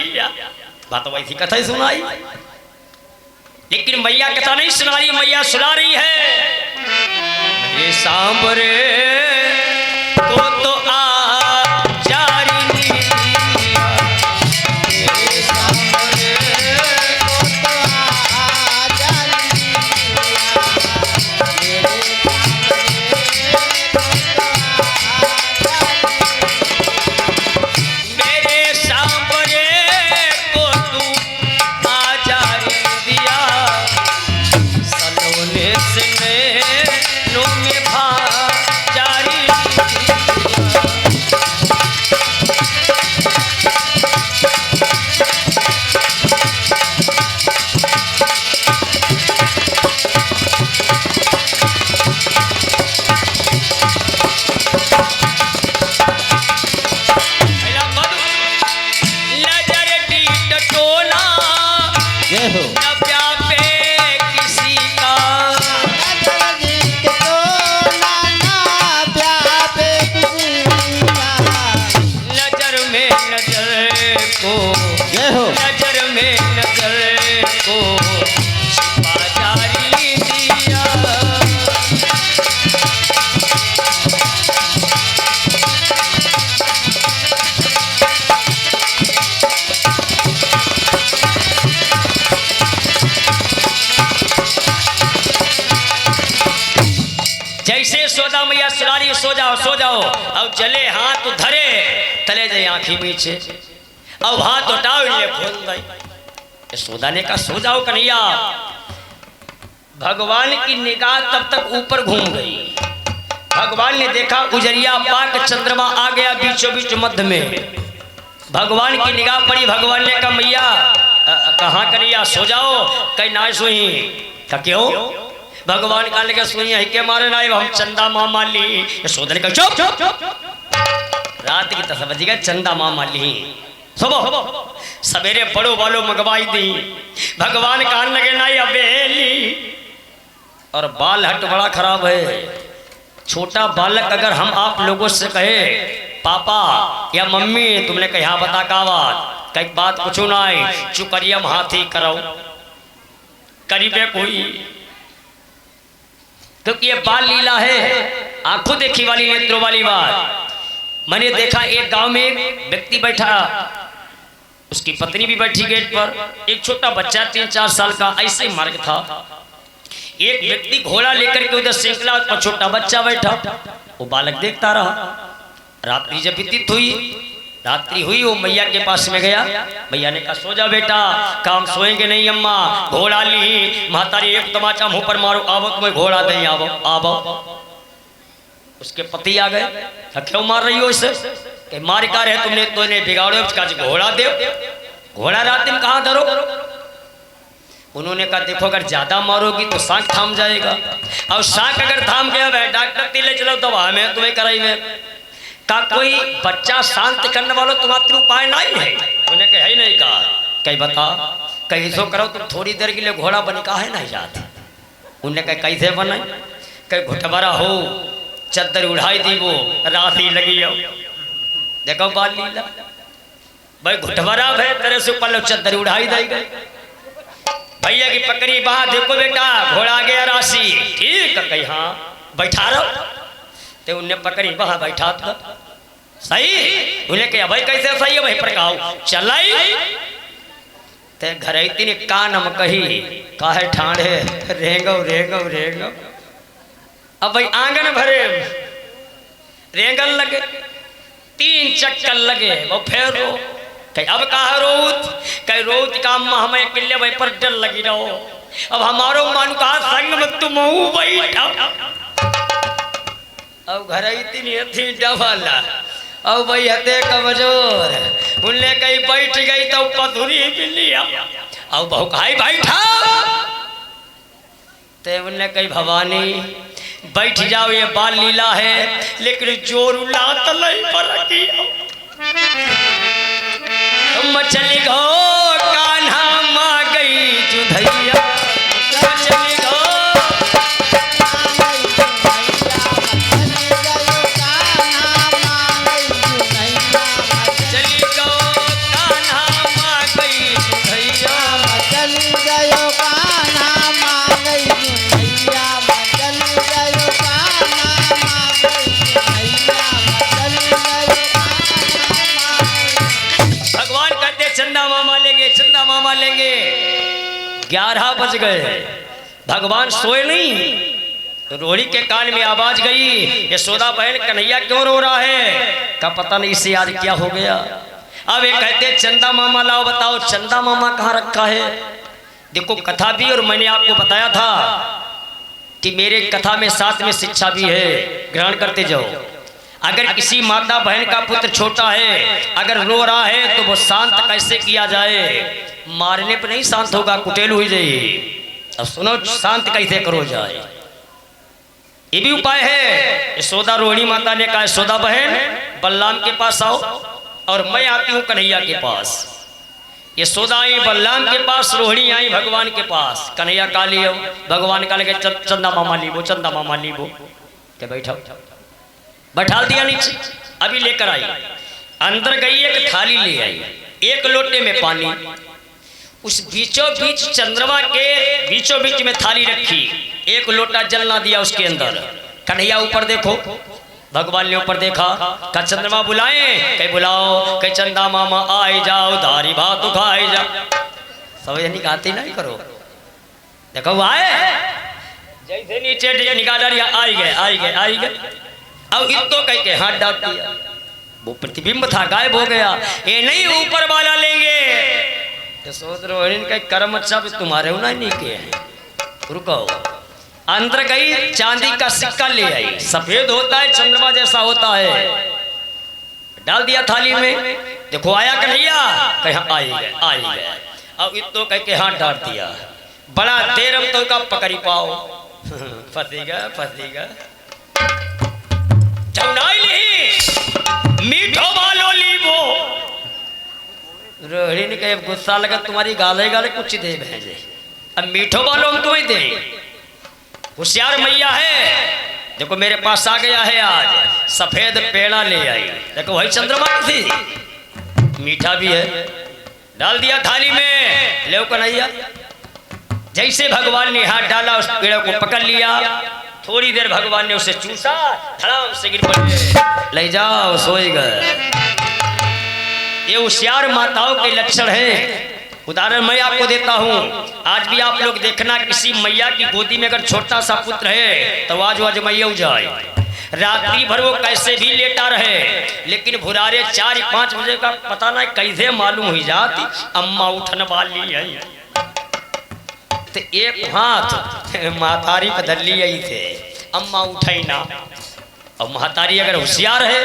बात वैसी कथा ही सुनाई, लेकिन मैया कथा नहीं सुना रही, मैया सुना रही है ये सांबरे को तो आ जारी सो जाओ सो जाओ। अब चले हाथ धरे तले जाए आंखें पीछे, अब हाथ उठाओ ये खोल दे। यशोदा ने कहा सो जाओ कन्हैया। भगवान की निगाह तब तक ऊपर घूम गई। भगवान ने देखा उजरिया पाक चंद्रमा आ गया बीचों बीच मध्य में। भगवान की निगाह पड़ी, भगवान ने कहा मैया कहाँ कन्हैया सो जाओ। कहीं ना सोई का क्यों? भगवान का लगे सुनिए है के मारे ना हम चंदा माँ माली। यशोदा ने कहा चुप रात की 10 बज गए, चंदा माँ माली सुबह सवेरे बड़ो वालों मंगवाई दी। भगवान कान लगे ना अबेली और बाल हट बड़ा खराब है। छोटा बालक अगर हम आप लोगों से कहे पापा या मम्मी, तुमने कहा बता का बात, कई बात पूछो ना है चुकरिया हाथी करो करीबे कोई, क्योंकि ये बाल लीला है, आंखों देखी वाली नेत्रों वाली बात। मैंने देखा एक गांव में एक व्यक्ति बैठा, उसकी पत्नी भी बैठी गेट पर, एक छोटा बच्चा 3-4 साल का ऐसे मार्ग था। एक व्यक्ति घोड़ा लेकर के उधर से निकला, और छोटा बच्चा बैठा, वो बालक देखता रहा। रात्रि जब व्यतीत हुई, रात्रि हुई, वो मैया के पास में गया। मैया ने कहा सो जा बेटा। काम सोएंगे नहीं अम्मा, घोड़ा ली महतारी एक तमाचा मुंह पर मारो, आवो तुम्हें घोड़ा दे, आवो आवो। उसके पति आ गए, क्यों मार रही हो इसे? कि मार का रहे तुमने, तो इन्हें बिगाड़ो, इसका घोड़ा दे, घोड़ा रात दिन कहाँ धरो। उन्होंने कहा देखो अगर ज्यादा मारोगी तो सांख थाम जाएगा, और सांख अगर थाम गया वह डॉक्टर तिले चलो दवा में तुम्हें कराई में का कोई बच्चा शांत करने वालों तुम्हारे उपाय नहीं है? उन्हें कहा ही नहीं। कहा कहीं बता, कहीं सो करो तुम थोड़ी देर के लिए घोड़ा बन का है नहीं जाते। उन्हें कहा कैसे बने? कहीं घुटबरा हो, चद्दर उड़ाई दी, वो राशि लगी हो। देखो बाल लीला भाई, घुटबरा है तेरे से ऊपर चद्दर उड़ाई दी गई। भैया की पकड़ी बाह, देखो बेटा घोड़ा गया राशि, ठीक है कहीं हाँ बैठा रहो। ते उन्हें पकड़ी बाह बैठा था सही। उन्हें कहा भाई कैसे सही है? भाई पर कहा चलाई ते घर इतनी कानम कही काहे ठाणे रेंगो रेंगो रेंगो। अब भाई आंगन भरे रेंगन लगे, 3 चक्कर लगे, वो फिर रो। कहीं अब कहा रोत? कहीं रोत का अम्मा हमें किले भाई पर डर लगी रहो, अब हमारो मानु कहा संग में तुम बैठा। अब घर इतनी थी डबला, अब भाई हते कमजोर, उनने कहीं बैठ गई तो पथुरी मिली। अब बहु खाई बैठा, ते उनने कही भवानी बैठ जाओ, ये बाल लीला है, लेकिन जोर लात नहीं पर मछली गो कान्हा माँ गई जुधैया, मछली गो चंदा मामा लेंगे। 11 बज गए, भगवान सोए नहीं। तो रोड़ी के कान में आवाज गई, यशोदा बहन कन्हैया क्यों रो रहा है? का पता नहीं इसे आज क्या हो गया। अब ये कहते चंदा मामा लाओ, बताओ चंदा मामा कहाँ रखा है? देखो कथा भी, और मैंने आपको बताया था कि मेरे कथा में साथ में शिक्षा भी है, ग्रहण करते जाओ। अगर किसी माता बहन का पुत्र छोटा है, अगर रो रहा है तो वो शांत कैसे किया जाए? मारने पर नहीं शांत होगा, कुटेल हो जाएगी। अब सुनो शांत कैसे करो जाए, ये भी उपाय है। यशोदा रोहिणी माता ने कहा यशोदा बहन बलराम के पास आओ, और मैं आती हूँ कन्हैया के पास। यशोदा आई बलराम के पास, रोहिणी आई भगवान के पास। कन्हैया का लियो, भगवान का लगे चंदा मामा लीबो, चंदा मामा लीबो के बैठो, बैठा दिया नीचे। अभी लेकर आई, अंदर गई, एक थाली ले आई, 1 लोटे में पानी, उस बीचों बीच चंद्रमा के बीचों बीच में थाली रखी, 1 लोटा जल ना दिया उसके अंदर। कन्हैया ऊपर देखो, भगवान ने ऊपर देखा, का चंद्रमा बुलाए? कहीं बुलाओ, कहीं चंदा मामा आए जाओ, धारी भात खाए जाओ। सब ये निकालती नहीं करो, देखो आए जैसे नीचे निकाल आई गए आई गए आई गए। अब इतो कह के हाथ डाल दिया, वो प्रतिबिंब था गायब हो गया। ये नहीं ऊपर वाला लेंगे, तो सोच रोहिणी का कर्म अच्छा भी तुम्हारे होना नहीं के हैं। रुको, अंदर गई, चांदी का सिक्का ले आई, सफेद होता है, चंद्रमा जैसा होता है, डाल दिया थाली में। देखो आया कन्हैया, कहीं आई गए आई गए। अब इतो कह के हाथ डाल दिया, बड़ा देर हम तो का पकड़ी पाओ। फंसेगा मीठो वालो लीबो। रोहिणी ने कहा गुस्सा लगा, तुम्हारी गाले गाले कुछ दे भेजे, अब मीठो वालो हम तुम्हें दे। होशियार मैया है। देखो मेरे पास आ गया है आज सफेद पेड़ा ले आई। देखो वही चंद्रमा थी, मीठा भी है, डाल दिया थाली में, ले कन्हैया। जैसे भगवान ने हाथ डाला उस पेड़ को पकड़ लिया, थोड़ी देर भगवान ने उसे चूसा, धड़ाम से गिर पड़े, ले जाओ सोए गए। ये होशियार माताओं के लक्षण है। उदाहरण मैं आपको देता हूँ, आज भी आप लोग देखना किसी मैया की गोदी में अगर छोटा सा पुत्र है तो आज मैया जाए, रात्रि भर वो कैसे भी लेटा रहे, लेकिन भुरारे 4-5 बजे का पता नहीं कैसे मालूम हुई जाती अम्मा उठन वाली है। तो एक हाथ महतारी पे धर ली थे, अम्मा उठाई ना। और महतारी अगर होशियार है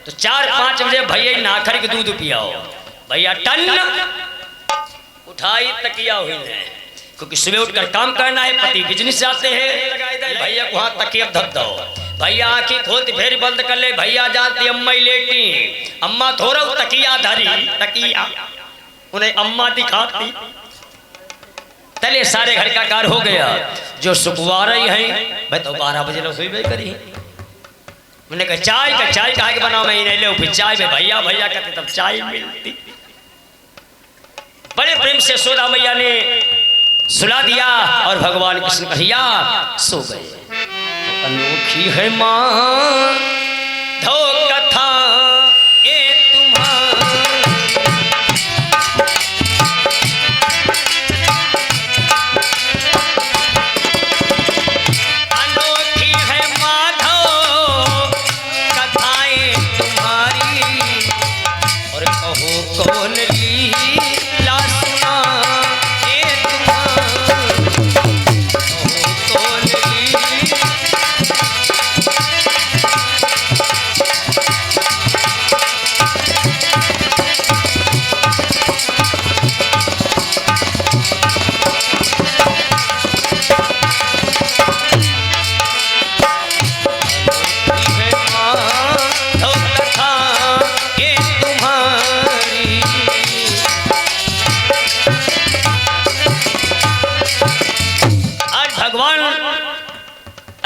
तो 4-5 बजे भैया नाखर के दूध पियाओ, भैया टन उठाई तकिया हुई है, क्योंकि सुबह उठकर काम करना है, पति बिजनेस जाते हैं, भैया को हाथ तकिया धर दो, भैया आंखें खोलती फिर बंद कर ले, भैया जाती अम्मा लेटी, अम्मा थोड़ा तकिया धरी, तकिया उन्हें अम्मा दिखाती, तले सारे घर का कार हो गया। जो सुखवार ही है भाई तो 12 बजे रसोई भी करी। मैंने कहा चाय कहा के बनाओ, मैं नहीं ले, फिर चाय में भैया भैया कहते तब चाय मिलती। बड़े प्रेम से यशोदा मैया ने सुला दिया और भगवान कृष्ण कन्हैया सो गए। अनोखी है मां धो कथा ए तुम्हारी, अनोखी है माधो कथाएं तुम्हारी, और कहो कौन लीला सुना ए तुम्हारी, कहो कौन लीला।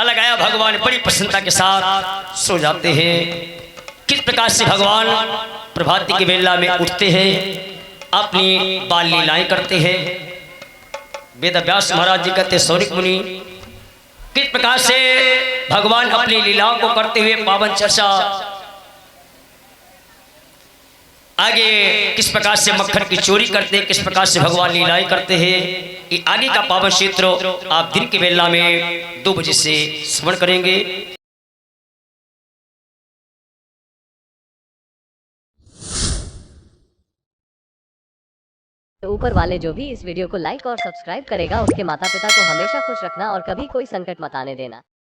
लगाया भगवान बड़ी प्रसन्नता के साथ सो जाते हैं। किस प्रकार से भगवान प्रभाती की बेला में उठते हैं, अपनी बाल लीलाएं करते हैं। वेद व्यास महाराज जी कहते सौरिक मुनि किस प्रकार से भगवान अपनी लीलाओं को करते हुए पावन चर्चा, आगे किस प्रकार से मक्खन की चोरी करते हैं, किस प्रकार से भगवान लीलाएं करते हैं, ये आगे का पावन क्षेत्र आप दिन की बेला में 2 बजे से स्मरण करेंगे। तो ऊपर वाले जो भी इस वीडियो को लाइक और सब्सक्राइब करेगा उसके माता पिता को हमेशा खुश रखना और कभी कोई संकट मत आने देना।